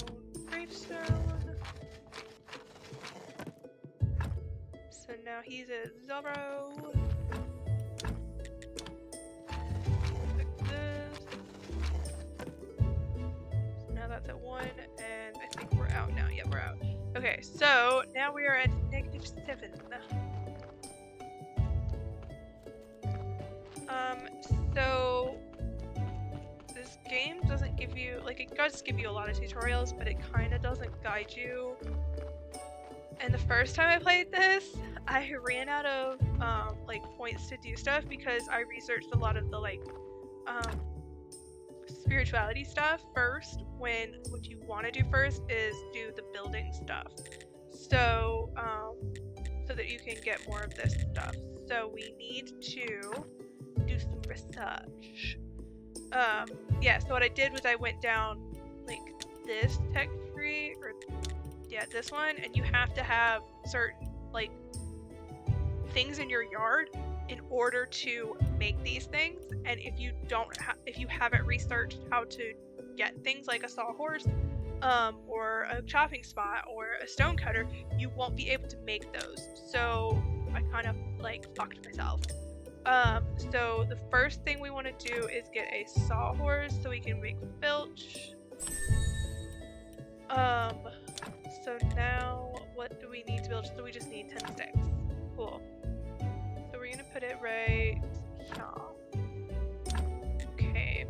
[SPEAKER 1] gravestone. So now he's at 0. That's at 1, and I think we're out now. Yeah, we're out. Okay, so now we are at -7. So this game doesn't give you, like, it does give you a lot of tutorials, but it kind of doesn't guide you. And the first time I played this, I ran out of like points to do stuff because I researched a lot of the like spirituality stuff first, when what you want to do first is do the building stuff, so so that you can get more of this stuff. So we need to do some research. Yeah, so what I did was I went down like this tech tree, or yeah, this one, and you have to have certain like things in your yard in order to make these things, and if you don't if you haven't researched how to get things like a sawhorse or a chopping spot or a stone cutter, you won't be able to make those. So I kind of like fucked myself. So the first thing we want to do is get a sawhorse so we can make filch. So now what do we need to build? So we just need 10 sticks. Cool. So we're gonna put it right here. Okay.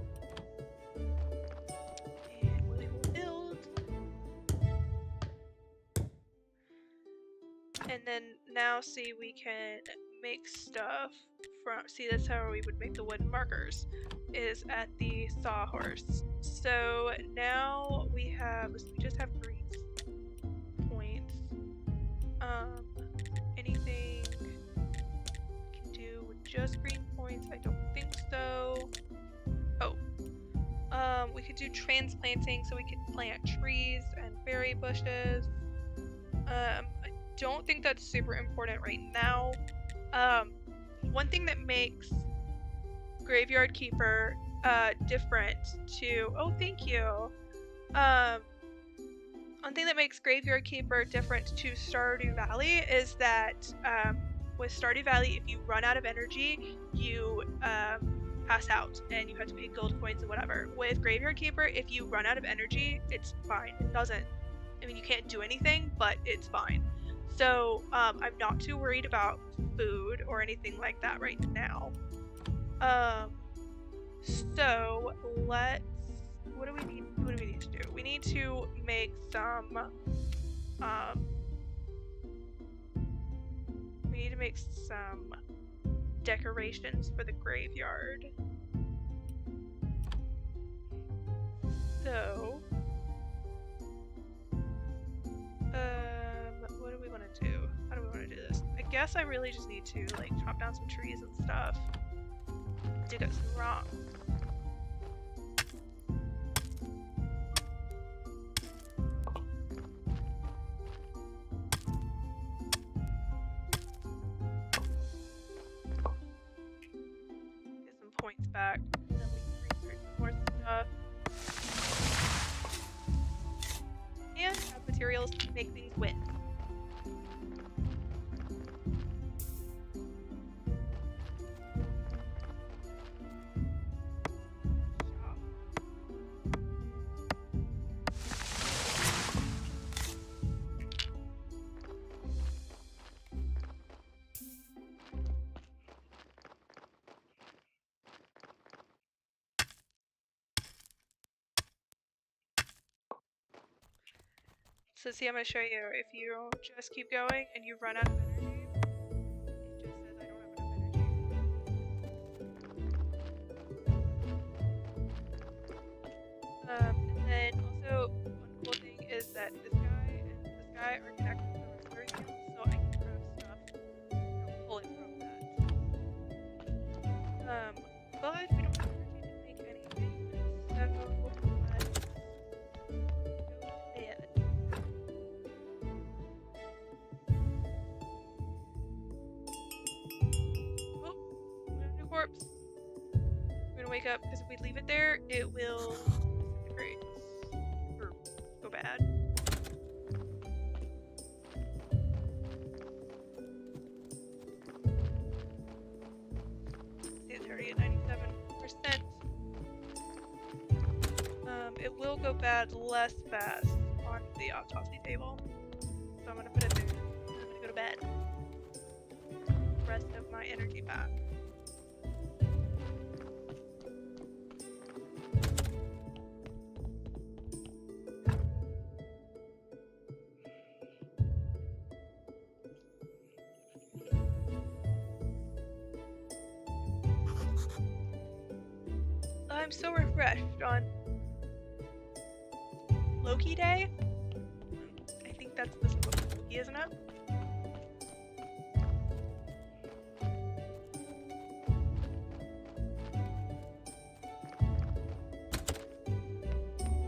[SPEAKER 1] And we will build. And then now see, we can make stuff from, see, that's how we would make the wooden markers, is at the sawhorse. So now we have, we just have green points. Anything we can do with just green points? I don't think so. Oh. We could do transplanting, so we could plant trees and berry bushes. I don't think that's super important right now. One thing that makes Graveyard Keeper different to... Oh, thank you. One thing that makes Graveyard Keeper different to Stardew Valley is that with Stardew Valley, if you run out of energy, you pass out and you have to pay gold coins and whatever. With Graveyard Keeper, if you run out of energy, it's fine. It doesn't... I mean, you can't do anything, but it's fine. So I'm not too worried about food or anything like that right now. So let's... What do we need? What do we need to do? We need to make some... we need to make some decorations for the graveyard. So... what do we want to do? How do we want to do this? I guess I really just need to, like, chop down some trees and stuff. Dig up some rocks. Get some points back. And then we can research more stuff. And have materials to make things with. So see, I'm going to show you, if you just keep going and you run out of energy, it just says I don't have enough energy. And then also, one cool thing is that this guy and this guy are connected to the restoring field, so I can grab stuff and pull it from that. But we don't have energy to make anything, so let's go to bed. Corpse. We're gonna wake up because if we leave it there, it will disintegrate or go bad. See, it's already at 97%. It will go bad less fast on the autopsy table, so I'm gonna put it there. I'm gonna go to bed. Rest of my energy back. I'm so refreshed on Loki Day. I think that's this Loki, isn't it?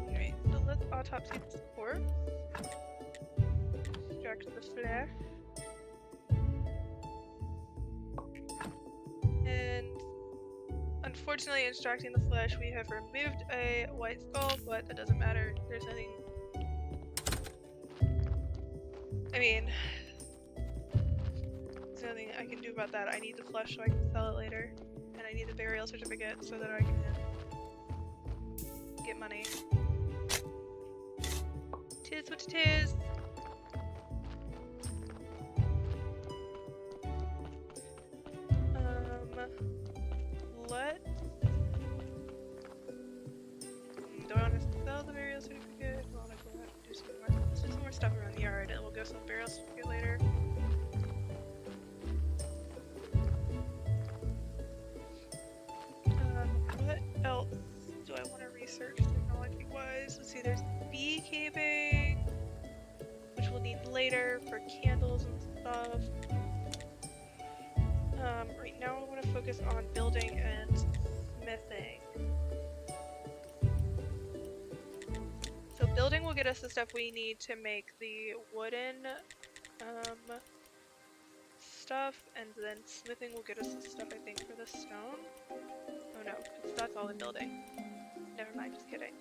[SPEAKER 1] Alright, so let's autopsy this corpse. Extract the flesh. And unfortunately, in extracting the flesh, we have removed a white skull, but that doesn't matter. There's nothing... I mean... there's nothing I can do about that. I need the flesh so I can sell it later. And I need the burial certificate so that I can get money. Tis what it is! Do I want to sell the burial certificate? Well, I can do some more. Let's do some more stuff around the yard and we'll go sell the burial certificate later. What else do I want to research technology-wise? Let's see, there's beekeeping, which we'll need later for candles and stuff. Right now I want to focus on building and smithing. So building will get us the stuff we need to make the wooden stuff, and then smithing will get us the stuff, I think, for the stone. Oh no, because that's all the building. Never mind, just kidding.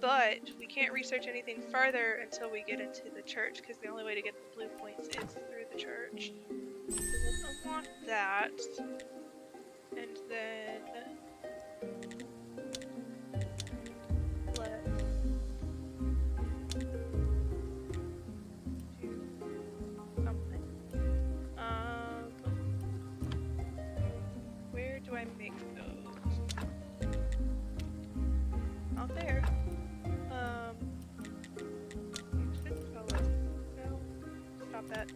[SPEAKER 1] But we can't research anything further until we get into the church, because the only way to get the blue points is through the church. So let's unlock that, and then let's do something. Where do I make those? Not there. No, stop that.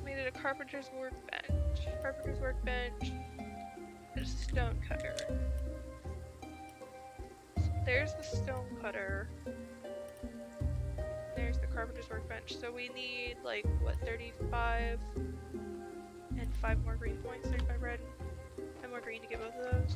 [SPEAKER 1] Made it a carpenter's workbench. Carpenter's workbench. There's a stone cutter. So there's the stone cutter. There's the carpenter's workbench. So we need like what, 35 and 5 more green points. 35 red, 5 more green to get both of those.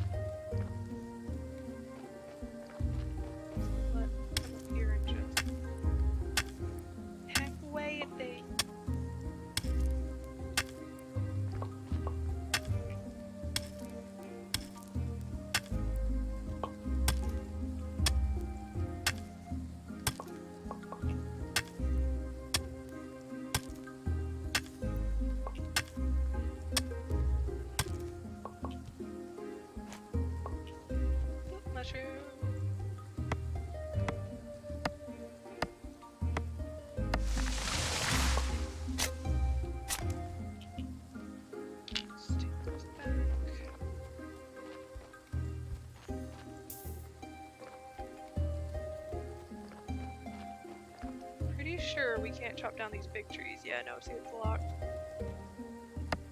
[SPEAKER 1] Sure, we can't chop down these big trees. Yeah, no, see, it's locked.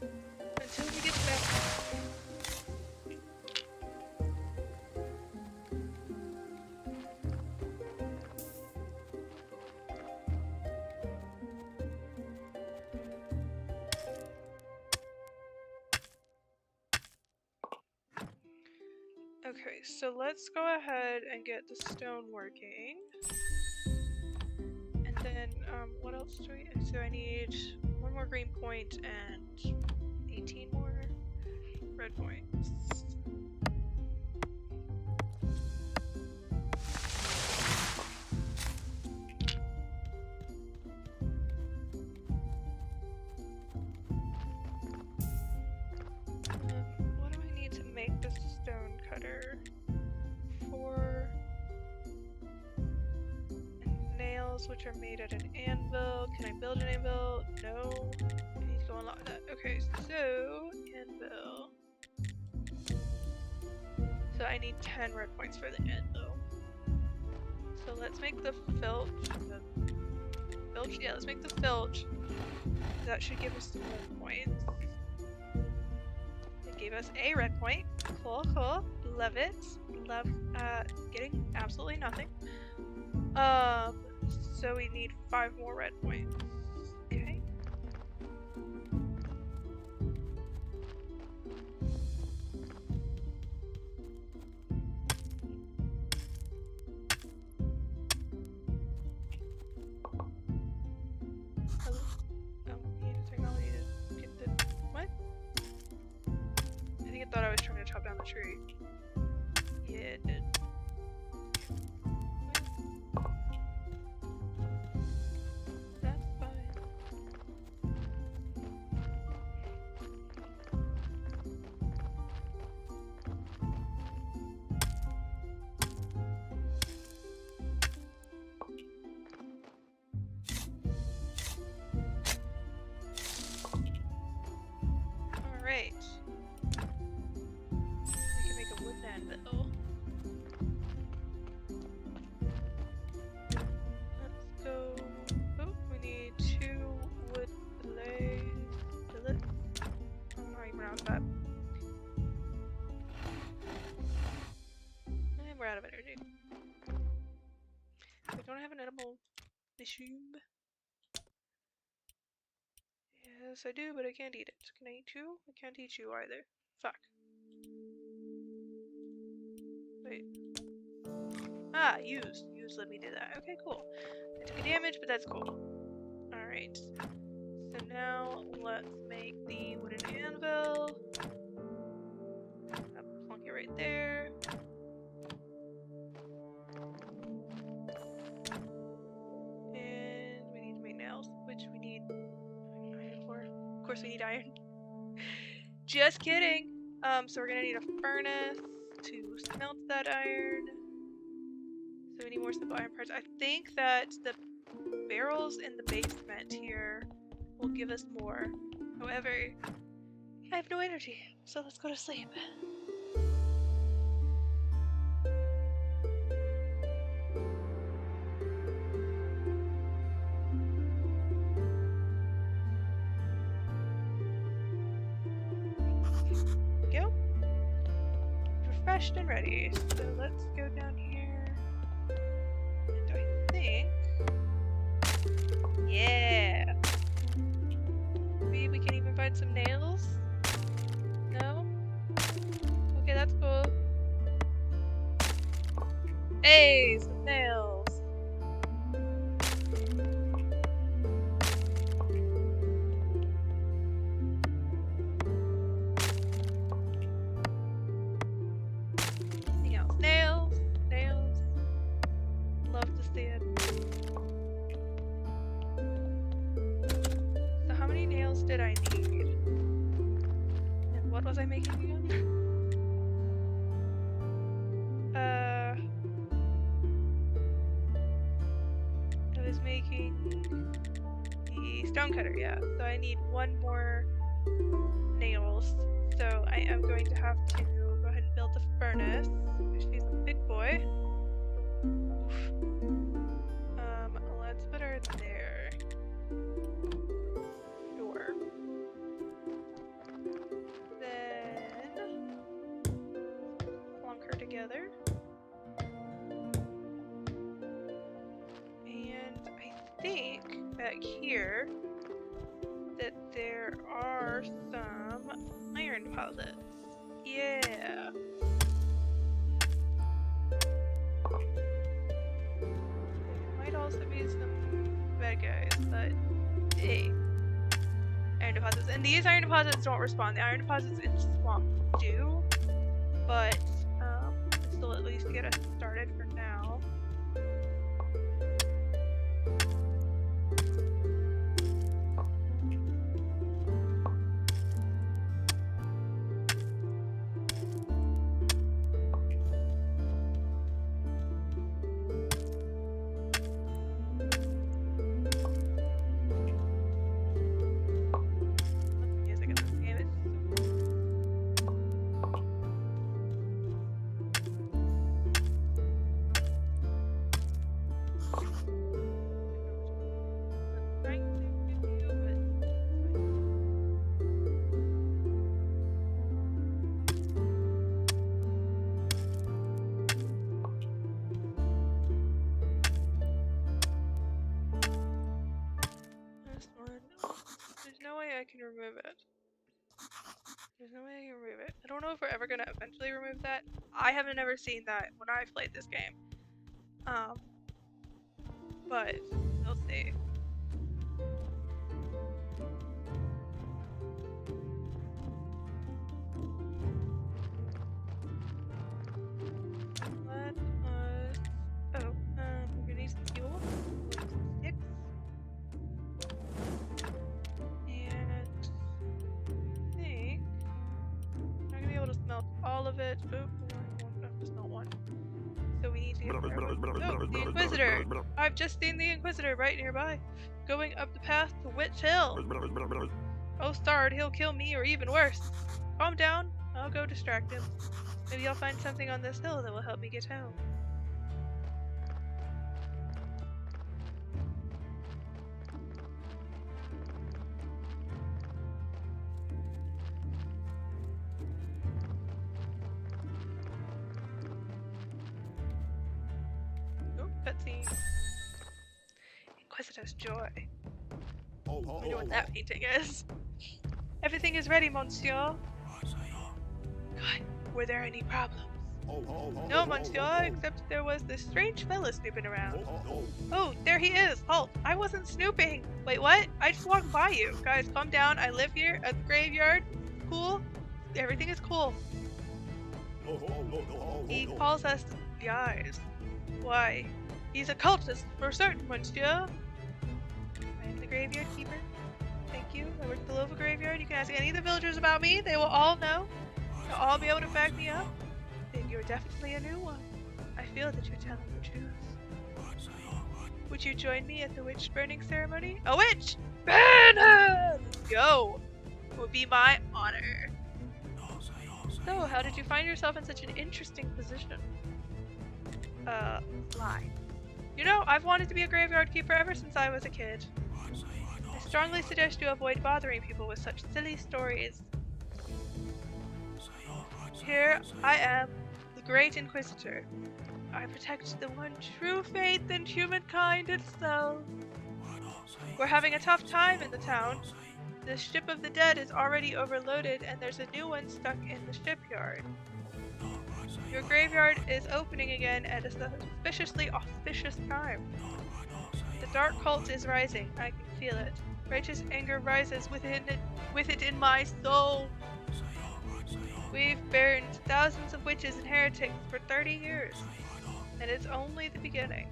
[SPEAKER 1] Until we get back. Okay, so let's go ahead and get the stone working. And then, what else do we... So I need 1 more green point and 18 more red points. What do I need to make this stone cutter? 4 nails, which are made at an anvil. Can I build an anvil? No. I need to go unlock that. Okay, so anvil. So I need 10 red points for the anvil. So let's make the filch. Yeah, let's make the filch. That should give us some red points. It gave us a red point. Cool, cool. Love it. Love getting absolutely nothing. So we need 5 more red points. Okay. Technology to get the... What? I think it thought I was trying to chop down the tree. Yeah, it did. That's fine. Alright. We can make a wooden anvil. Let's go. Oh, we need 2 wood billet. I don't know how you pronounce that. And we're out of energy. We don't have an edible mushroom. Yes, I do, but I can't eat it. Can I eat you? I can't eat you either. Fuck. Wait. Ah, used. just let me do that. Okay, cool. I took a damage, but that's cool. Alright. So now let's make the wooden anvil. I'll plunk it right there. And we need to make nails, which we need iron for. Of course we need iron. Just kidding! So we're gonna need a furnace to smelt that iron. So we need more simple iron parts. I think that the barrels in the basement here will give us more. However, I have no energy, so let's go to sleep. Go. Refreshed and ready. So let's go down here. And I think... yeah! Maybe we can even find some nails? No? Okay, that's cool. Hey, some nails! Anything else? Nails! Nails. Love to see it. So how many nails did I need? And what was I making again? I was making the stonecutter, yeah. So I need one more nails. So I am going to have to go ahead and build the furnace. She's a big boy. Oof. Let's put her there. Sure. Then plunk her together. And I think back here that there are some iron deposits. Yeah. Might also be some bad guys, but hey. Iron deposits. And these iron deposits don't respawn. The iron deposits in the swamp do. But still at least get us started for now. Remove it. There's no way I can remove it. I don't know if we're ever gonna eventually remove that. I haven't ever seen that when I've played this game. But we'll see. Let us... oh, we're gonna need some fuel. Sticks. All of it. Oh, just not one. So we need to get oh, the Inquisitor! I've just seen the Inquisitor right nearby, going up the path to Witch Hill. Oh, Starred, he'll kill me or even worse. Calm down. I'll go distract him. Maybe I'll find something on this hill that will help me get home. Cutscene. Inquisitor's Joy. I wonder what that painting is. Everything is ready, monsieur. Good. Were there any problems? No, monsieur, except there was this strange fella snooping around. Oh, there he is! Halt! I wasn't snooping! Wait, what? I just walked by you. Guys, calm down. I live here at the graveyard. Cool. Everything is cool. He calls us guys. Why? He's a cultist for certain, monsieur. I am the graveyard keeper. Thank you. I work at the local graveyard. You can ask any of the villagers about me. They will all know. They'll all be able to back me up. Then you're definitely a new one. I feel that you're telling the truth. Would you join me at the witch burning ceremony? A witch! Burn her! Go! It would be my honor. So, how did you find yourself in such an interesting position? Lie. You know, I've wanted to be a graveyard keeper ever since I was a kid. I strongly suggest you avoid bothering people with such silly stories. Here I am, the Great Inquisitor. I protect the one true faith in humankind itself. We're having a tough time in the town. The ship of the dead is already overloaded and there's a new one stuck in the shipyard. Your graveyard is opening again at a suspiciously auspicious time. The dark cult is rising. I can feel it. Righteous anger rises with it in my soul. We've burned thousands of witches and heretics for 30 years, and it's only the beginning.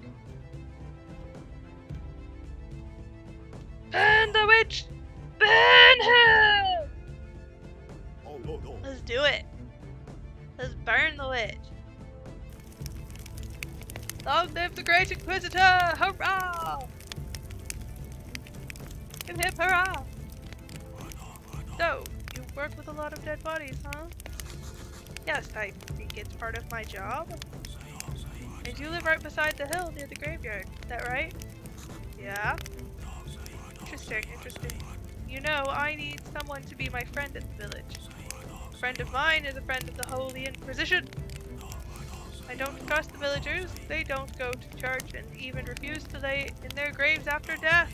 [SPEAKER 1] Burn the witch! Burn him! Let's do it. Let's burn the witch. Long live the Great Inquisitor! Hurrah! Hip hip hurrah! So, you work with a lot of dead bodies, huh? Yes, I think it's part of my job. And you live right beside the hill near the graveyard, is that right? Yeah? Interesting, interesting. You know, I need someone to be my friend at the village. A friend of mine is a friend of the Holy Inquisition. I don't trust the villagers. They don't go to church and even refuse to lay in their graves after death.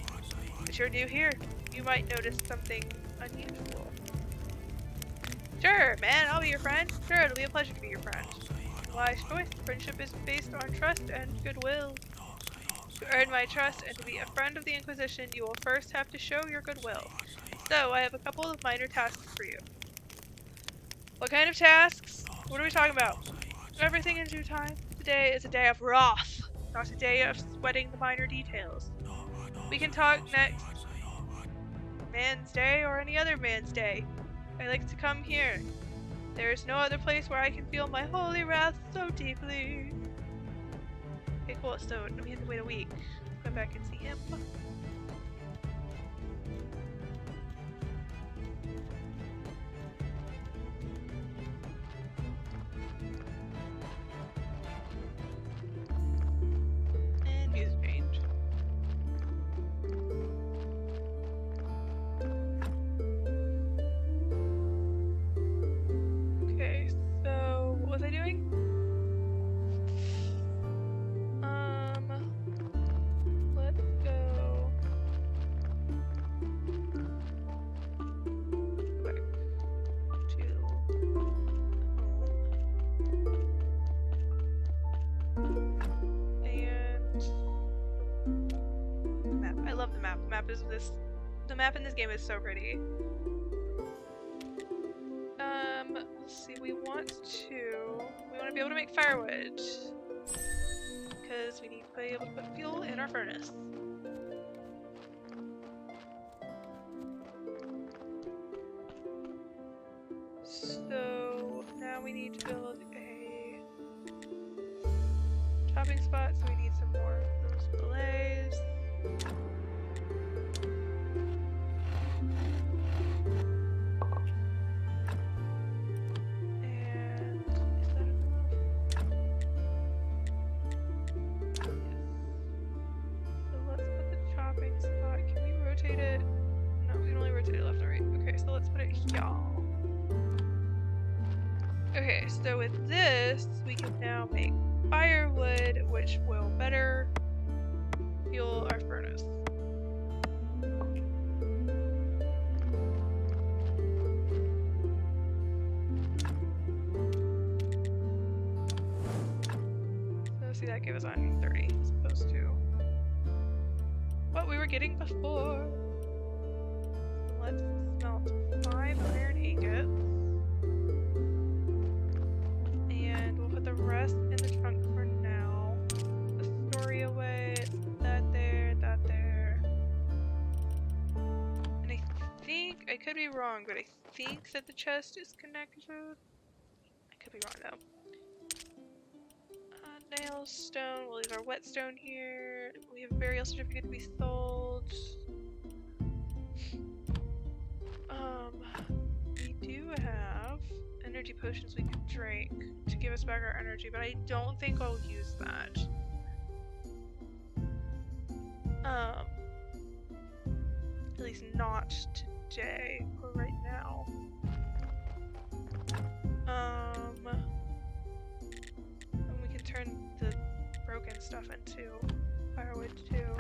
[SPEAKER 1] But you're new here. You might notice something unusual. Sure, man, I'll be your friend. Sure, it'll be a pleasure to be your friend. Wise choice. Friendship is based on trust and goodwill. To earn my trust and to be a friend of the Inquisition, you will first have to show your goodwill. So, I have a couple of minor tasks for you. What kind of tasks? What are we talking about? Everything in due time. Today is a day of wrath, not a day of sweating the minor details. We can talk next man's day or any other man's day. I like to come here. There is no other place where I can feel my holy wrath so deeply. Okay, cool. So we have to wait a week. Go back and see him. And music change. Okay, so what was I doing? Let's go back to home. And map. I love the map. The map in this game is so pretty. Let's see, we want to be able to make firewood. Because we need to be able to put fuel in our furnace. So now we need to build a chopping spot, so we need some more of those fillets. Okay, so with this, we can now make firewood, which will better fuel our furnace. see, that gave us 130 as opposed to what we were getting before. So let's smelt 5 iron ingots. And we'll put the rest in the trunk for now. The story away, that there, that there. And I think, I could be wrong, but I think that the chest is connected. I could be wrong though. Nails, stone, we'll leave our whetstone here. We have a burial certificate to be sold. We do have energy potions we could drink to give us back our energy, but I don't think I'll use that. At least not today or right now. And we can turn the broken stuff into firewood too.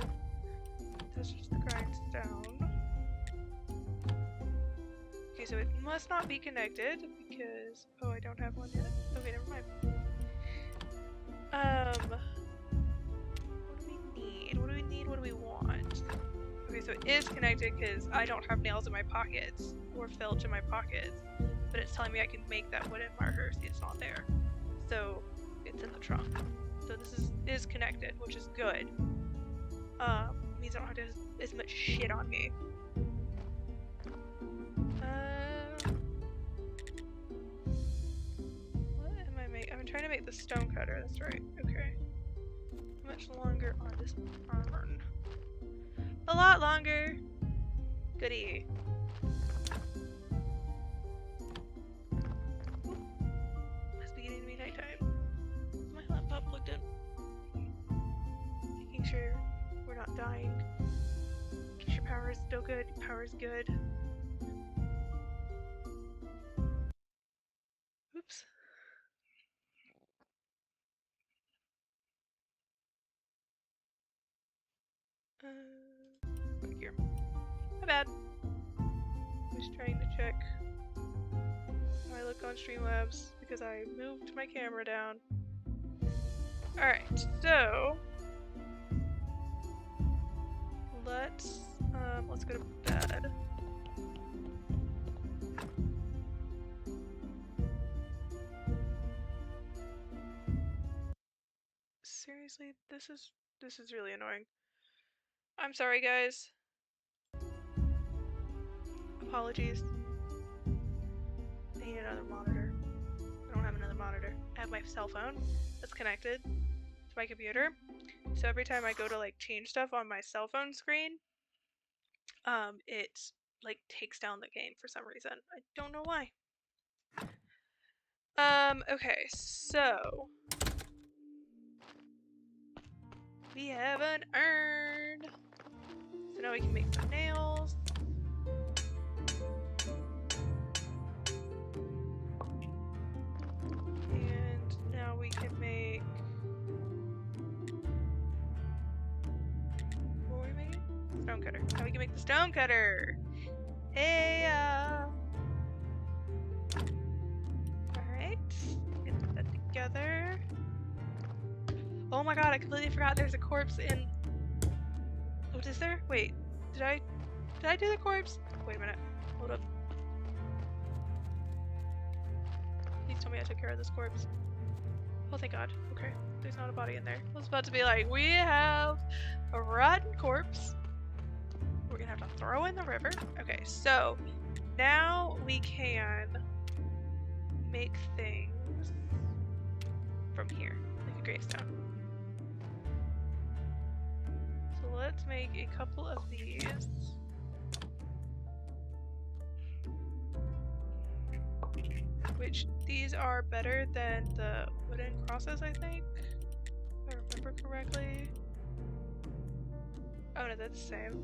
[SPEAKER 1] That's just the grindstone. Okay, so it must not be connected because I don't have one yet. Okay, never mind. What do we need? What do we need? What do we want? Okay, so it is connected because I don't have nails in my pockets or filch in my pockets, but it's telling me I can make that wooden marker. See, it's not there. So it's in the trunk. So this is connected, which is good. Means I don't have to have as much shit on me. What am I making? I'm trying to make the stone cutter, that's right. Okay. How much longer on this iron? A lot longer! Goody. Must be getting to be nighttime. Is my laptop plugged in? Making sure we're not dying. Making sure power is still good. Power is good. Oops. Right here. My bad. I was trying to check how I look on Streamlabs because I moved my camera down. Alright, so let's go to bed. Seriously, this is really annoying. I'm sorry, guys. Apologies. I need another monitor. I don't have another monitor. I have my cell phone that's connected to my computer. So every time I go to like change stuff on my cell phone screen, it like takes down the game for some reason. I don't know why. Okay, so we have an urn. So now we can make some nails. And now we can make... What were we making? Stone cutter. Now we can make the stone cutter! Hey, Alright. Get that together. Oh my god, I completely forgot there's a corpse in... What is there? Wait, did I do the corpse? Wait a minute. Hold up. Please tell me I took care of this corpse. Oh, thank god. Okay, there's not a body in there. I was about to be like, we have a rotten corpse. We're gonna have to throw in the river. Okay, so now we can make things from here, like a gravestone. So let's make a couple of these. Which these are better than the wooden crosses, I think. If I remember correctly. Oh no, that's the same.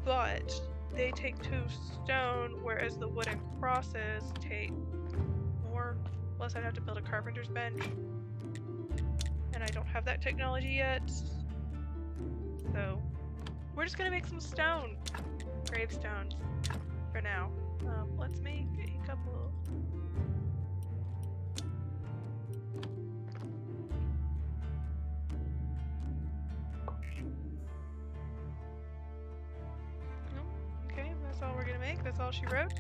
[SPEAKER 1] But they take 2 stone, whereas the wooden crosses take more. Plus I'd have to build a carpenter's bench. And I don't have that technology yet. So we're just gonna make some stone. Gravestones for now. Let's make a couple. gonna make. That's all she wrote.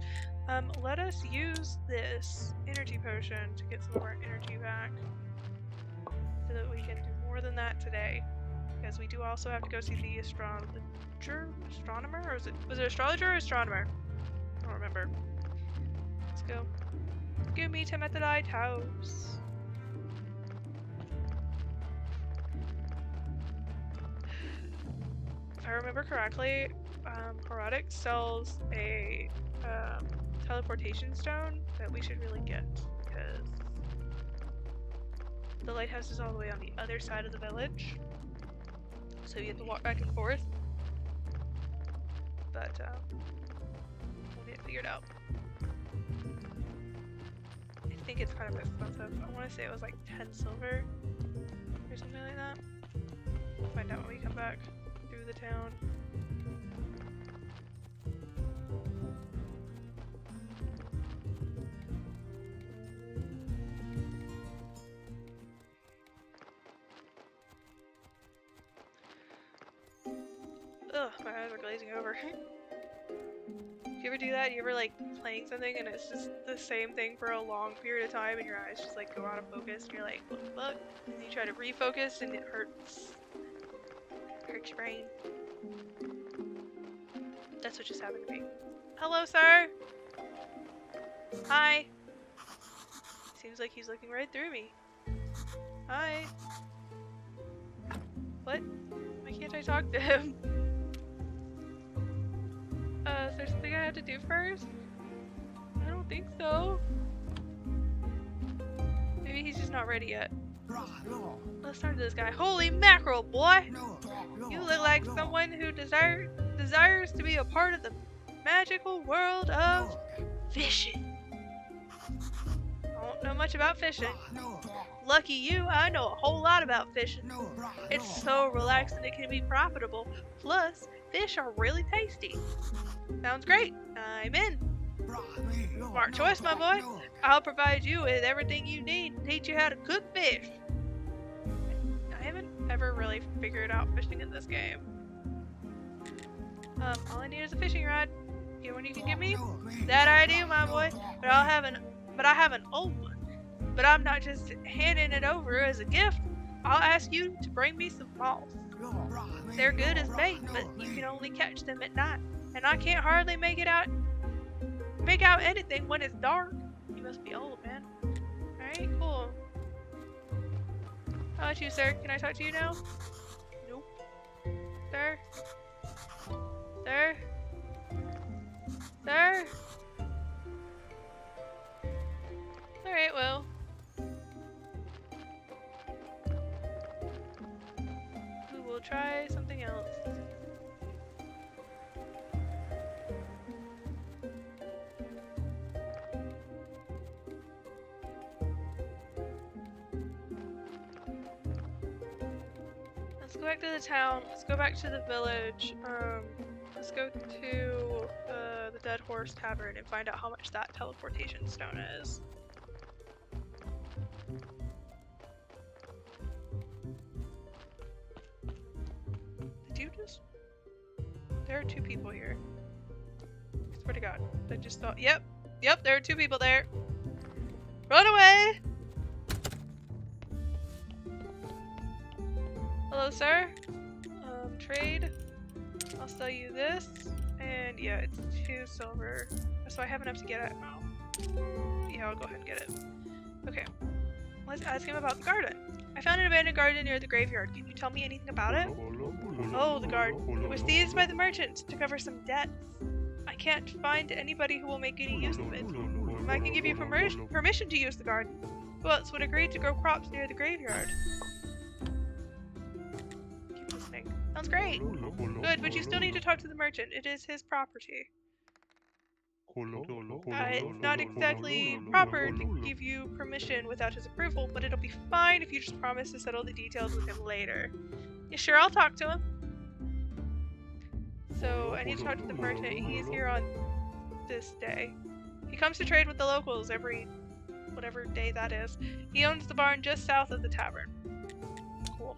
[SPEAKER 1] Let us use this energy potion to get some of our energy back, so that we can do more than that today. Because we do also have to go see the astronomer, or was it astrologer or astronomer? I don't remember. Let's go. Go meet him at the lighthouse. If I remember correctly, Erotic sells a teleportation stone that we should really get, because the lighthouse is all the way on the other side of the village, so you have to walk back and forth. But we'll get it figured out. I think it's kind of expensive. I want to say it was like 10 silver or something like that. We'll find out when we come back through the town. Ugh, my eyes are glazing over. Do you ever do that? You ever like playing something and it's just the same thing for a long period of time and your eyes just like go out of focus and you're like, what the fuck? And you try to refocus and it hurts. Hurts your brain. That's what just happened to me. Hello, sir! Hi! Seems like he's looking right through me. Hi! What? Why can't I talk to him? Is there something I have to do first? I don't think so. Maybe he's just not ready yet. Let's talk to this guy. Holy mackerel, boy! You look like someone who desires to be a part of the magical world of fishing. I don't know much about fishing. Lucky you, I know a whole lot about fishing. It's so relaxing it can be profitable. Plus, fish are really tasty. Sounds great. I'm in. Smart choice, my boy. I'll provide you with everything you need and teach you how to cook fish. I haven't ever really figured out fishing in this game. All I need is a fishing rod. Get one you can give me? That I do, my boy. But I have an old one. But I'm not just handing it over as a gift. I'll ask you to bring me some balls. They're good as bait, but you can only catch them at night. And I can't hardly make out anything when it's dark. You must be old, man. Alright, cool. How about you, sir? Can I talk to you now? Nope. Sir? Sir? Sir? Alright, well. We will try something else. Let's go back to the town. Let's go back to the village. Let's go to the Dead Horse Tavern and find out how much that teleportation stone is. Did you just... There are two people here. I swear to God. I just thought... Yep, there are two people there. Run away! Hello, sir. Trade. I'll sell you this. And yeah, it's 2 silver. So I have enough to get it now. Yeah, I'll go ahead and get it. Okay. Let's ask him about the garden. I found an abandoned garden near the graveyard. Can you tell me anything about it? Oh, the garden. It was seized by the merchants to cover some debts. I can't find anybody who will make any use of it. I can give you permission to use the garden. Who else would agree to grow crops near the graveyard? Keep listening. Sounds great. Good, but you still need to talk to the merchant. It is his property. It's not exactly proper to give you permission without his approval, but it'll be fine if you just promise to settle the details with him later. Yeah, sure, I'll talk to him. So, I need to talk to the merchant. He's here on this day. He comes to trade with the locals every... whatever day that is. He owns the barn just south of the tavern. Cool.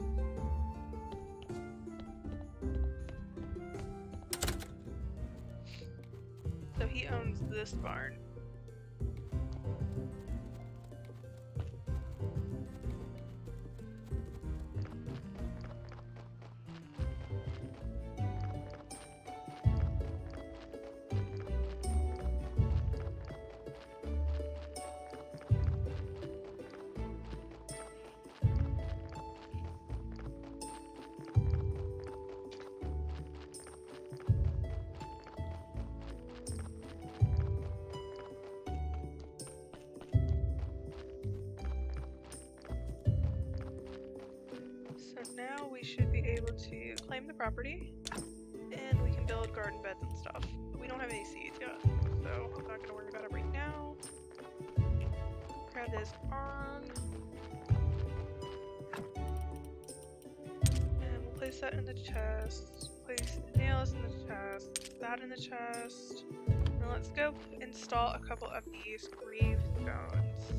[SPEAKER 1] he owns this barn. Now we should be able to claim the property, and we can build garden beds and stuff. But we don't have any seeds yet, so I'm not going to worry about it right now. Grab this barn. And we'll place that in the chest. Place nails in the chest. That in the chest. Now let's go install a couple of these gravestones.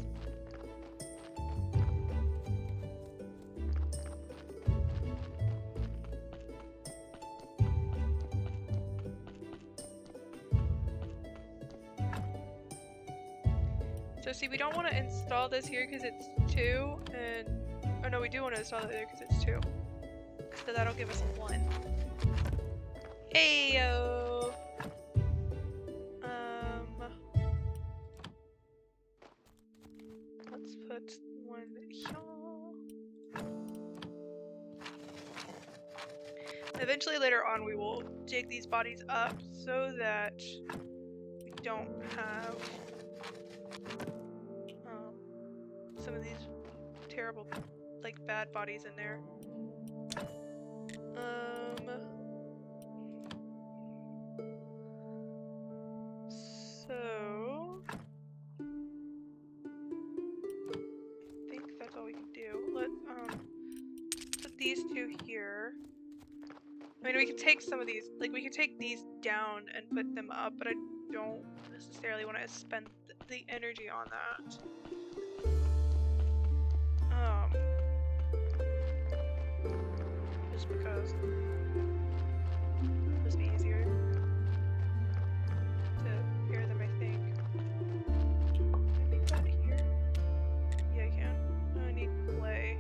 [SPEAKER 1] So see, we don't want to install this here because it's 2, and... Oh no, we do want to install it there because it's 2. So that'll give us 1. Heyo! Let's put 1 here. Eventually later on we will dig these bodies up so that we don't have some of these terrible, like, bad bodies in there. So I think that's all we can do. Let's put these 2 here. I mean, we can take some of these, like, we can take these down and put them up, but I don't necessarily want to spend the energy on that. Just because it'll just be easier to pair them, I think. Can I make that here? Yeah, I can. I need clay.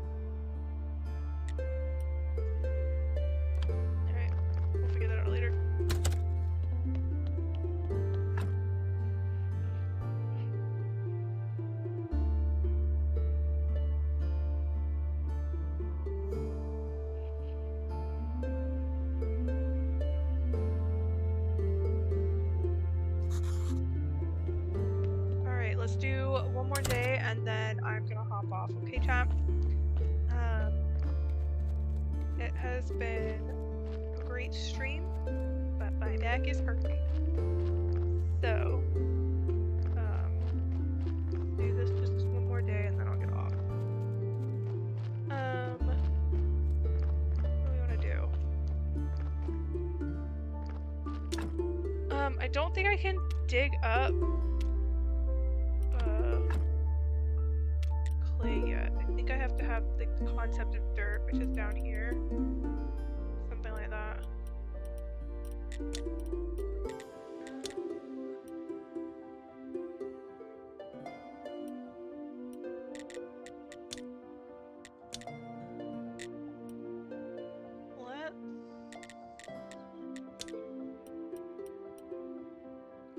[SPEAKER 1] Alright, we'll figure that out later. Let's do one more day and then I'm gonna hop off, okay, chat? It has been a great stream, but my back is hurting. So, do this just one more day and then I'll get off. What do we want to do? I don't think I can dig up clay yet. I think I have to have the concept of dirt, which is down here. Something like that.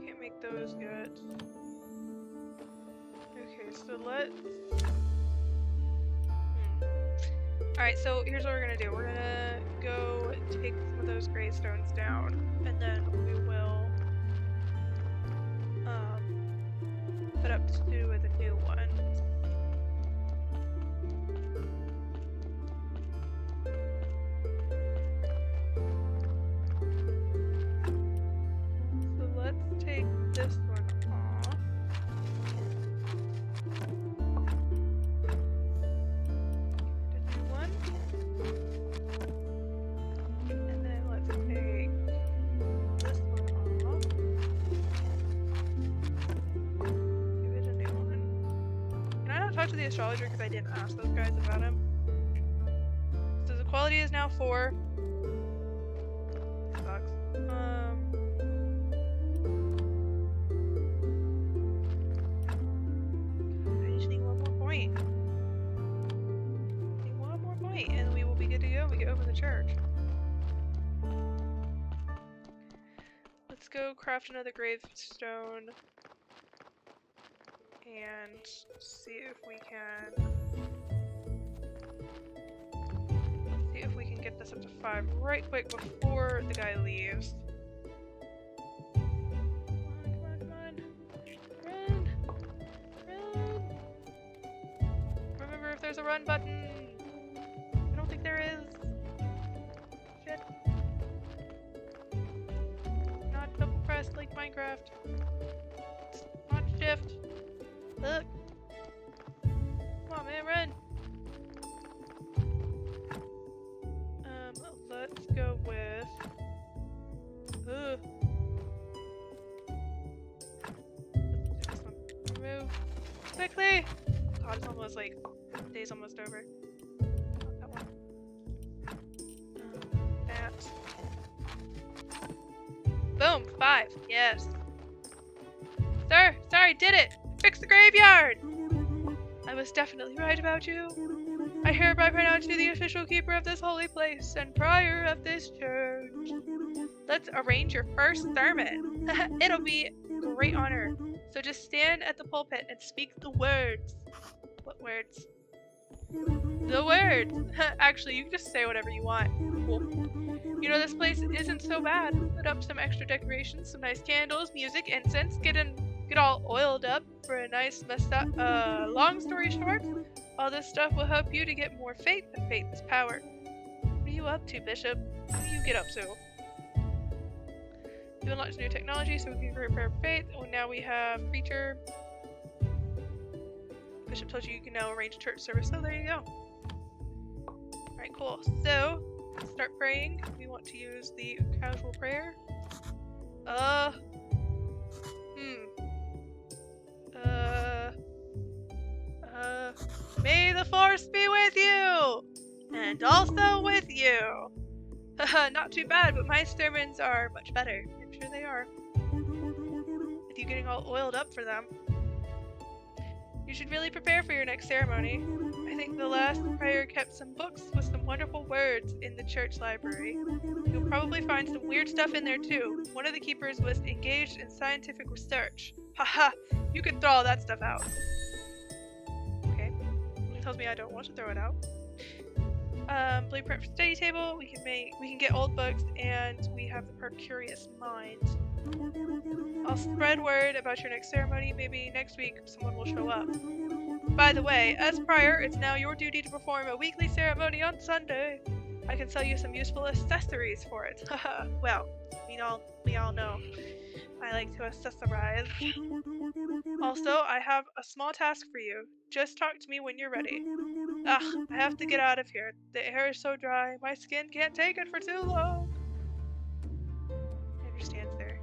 [SPEAKER 1] Can't make those yet. Okay, so let's... Alright, so here's what we're gonna do. We're gonna go take some of those gravestones down, and then we will put up 2 with a new one. So let's take this one off. The new one. And then let's take this one off. Give it a new one. Can I not talk to the astrologer because I didn't ask those guys about him? So the quality is now 4. Sucks. the church. Let's go craft another gravestone and see if we can get this up to 5 right quick before the guy leaves. Come on. Run! Run! Remember, if there's a run button. I don't think there is. Shit. Not double pressed like Minecraft. It's not shift. Look. Come on, man, run. Let's go with. Ugh. Let's do this one. Remove quickly. God, it's almost like the day's almost over. Not that one. That. Boom! 5. Yes. Sir, I did it. Fix the graveyard. I was definitely right about you. I hereby pronounce you the official keeper of this holy place and prior of this church. Let's arrange your first sermon. It'll be a great honor. So just stand at the pulpit and speak the words. What words? The words! Actually, you can just say whatever you want. Cool. You know, this place isn't so bad. Put up some extra decorations, some nice candles, music, incense, get all oiled up for a nice massage. Long story short, all this stuff will help you to get more faith, and faith is power. What are you up to, Bishop? What do you get up to? You unlocked new technology so we can prepare faith. Oh, now we have preacher. Bishop told you can now arrange a church service. So there you go. Alright, cool. So, let's start praying. We want to use the casual prayer. May the force be with you! And also with you! Haha, not too bad, but my sermons are much better. I'm sure they are. With you getting all oiled up for them. You should really prepare for your next ceremony. I think the last prior kept some books with some wonderful words in the church library. You'll probably find some weird stuff in there too. One of the keepers was engaged in scientific research. Haha, you could throw all that stuff out. Okay, it tells me I don't want to throw it out. Blueprint for study table. We can get old books, and we have the Percurious Mind. I'll spread word about your next ceremony. Maybe next week someone will show up. By the way, as prior, it's now your duty to perform a weekly ceremony on Sunday. I can sell you some useful accessories for it. Haha. Well, we all know I like to accessorize. Also, I have a small task for you. Just talk to me when you're ready. Ugh, I have to get out of here. The air is so dry, my skin can't take it for too long. I understand, sir.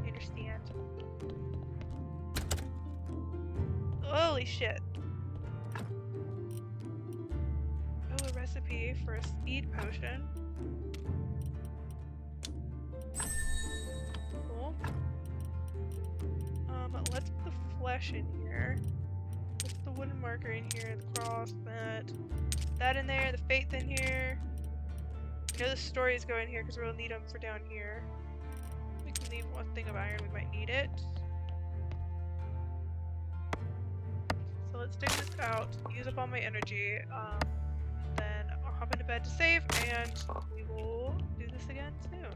[SPEAKER 1] I understand. Holy shit. Oh, a recipe for a speed potion. Cool. Let's put the flesh in here. Let's put the wooden marker in here, the cross, that in there, the faith in here. I know the stories go in here because we'll need them for down here. We can leave one thing of iron, we might need it. So let's dig this out, use up all my energy, then I'll hop into bed to save, and we will do this again soon.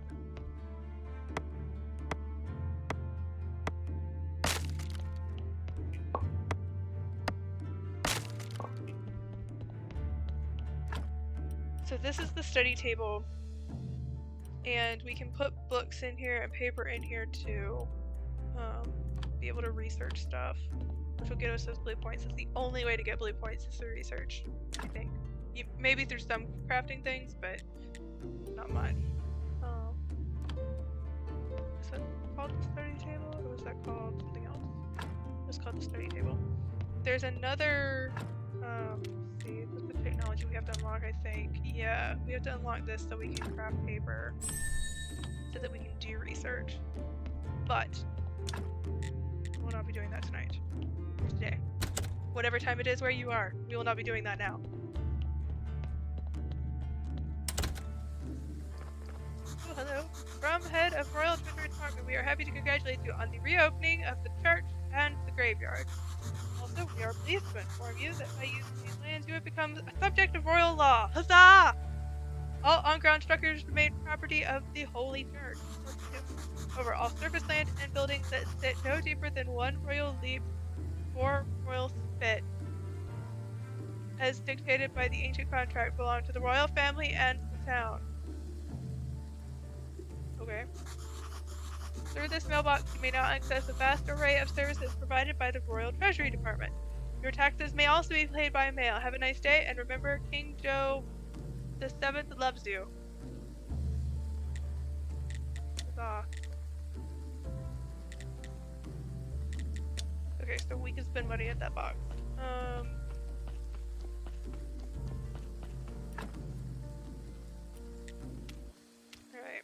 [SPEAKER 1] So this is the study table, and we can put books in here and paper in here to be able to research stuff, which will get us those blue points. It's the only way to get blue points is through research, I think. Maybe through some crafting things, but not much. Is that called the study table, or was that called something else? It was called the study table. There's another, let's see, what's the technology we have to unlock, I think. Yeah, we have to unlock this so we can craft paper, so that we can do research. But we will not be doing that tonight, or today. Whatever time it is where you are, we will not be doing that now. hello. From head of Royal Treasury Department, we are happy to congratulate you on the reopening of the church and the graveyard. Also, we are pleased to inform you that by using these lands, you have become a subject of royal law. Huzzah! All on-ground structures remain property of the Holy Church. Over all surface land and buildings that sit no deeper than 1 royal leap, 4 royal spit, as dictated by the ancient contract, belong to the royal family and the town. Okay. Through this mailbox, you may now access a vast array of services provided by the Royal Treasury Department. Your taxes may also be paid by mail. Have a nice day, and remember, King Joe the 7th loves you. Huzzah. Okay, so we can spend money at that box. Alright.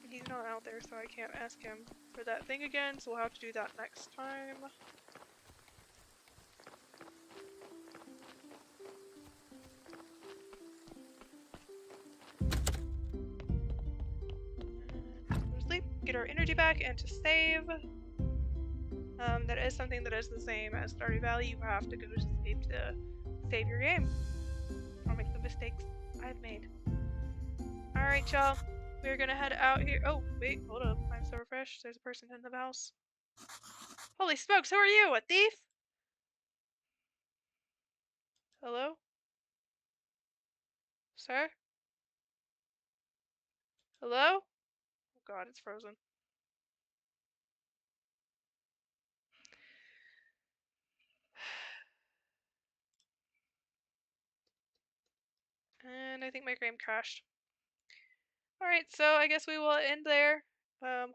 [SPEAKER 1] He's not out there, so I can't ask him for that thing again, so we'll have to do that next time. Sleep, get our energy back, and to save. That is something that is the same as Stardew Valley. You have to go to sleep to save your game. Or make the mistakes I've made. Alright, y'all. We're gonna head out here. Oh, wait, hold up. I'm so refreshed. There's a person in the house. Holy smokes, who are you? A thief? Hello? Sir? Hello? Oh god, it's frozen. And I think my game crashed. Alright, so I guess we will end there.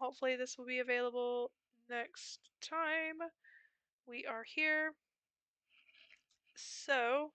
[SPEAKER 1] Hopefully this will be available next time we are here. So,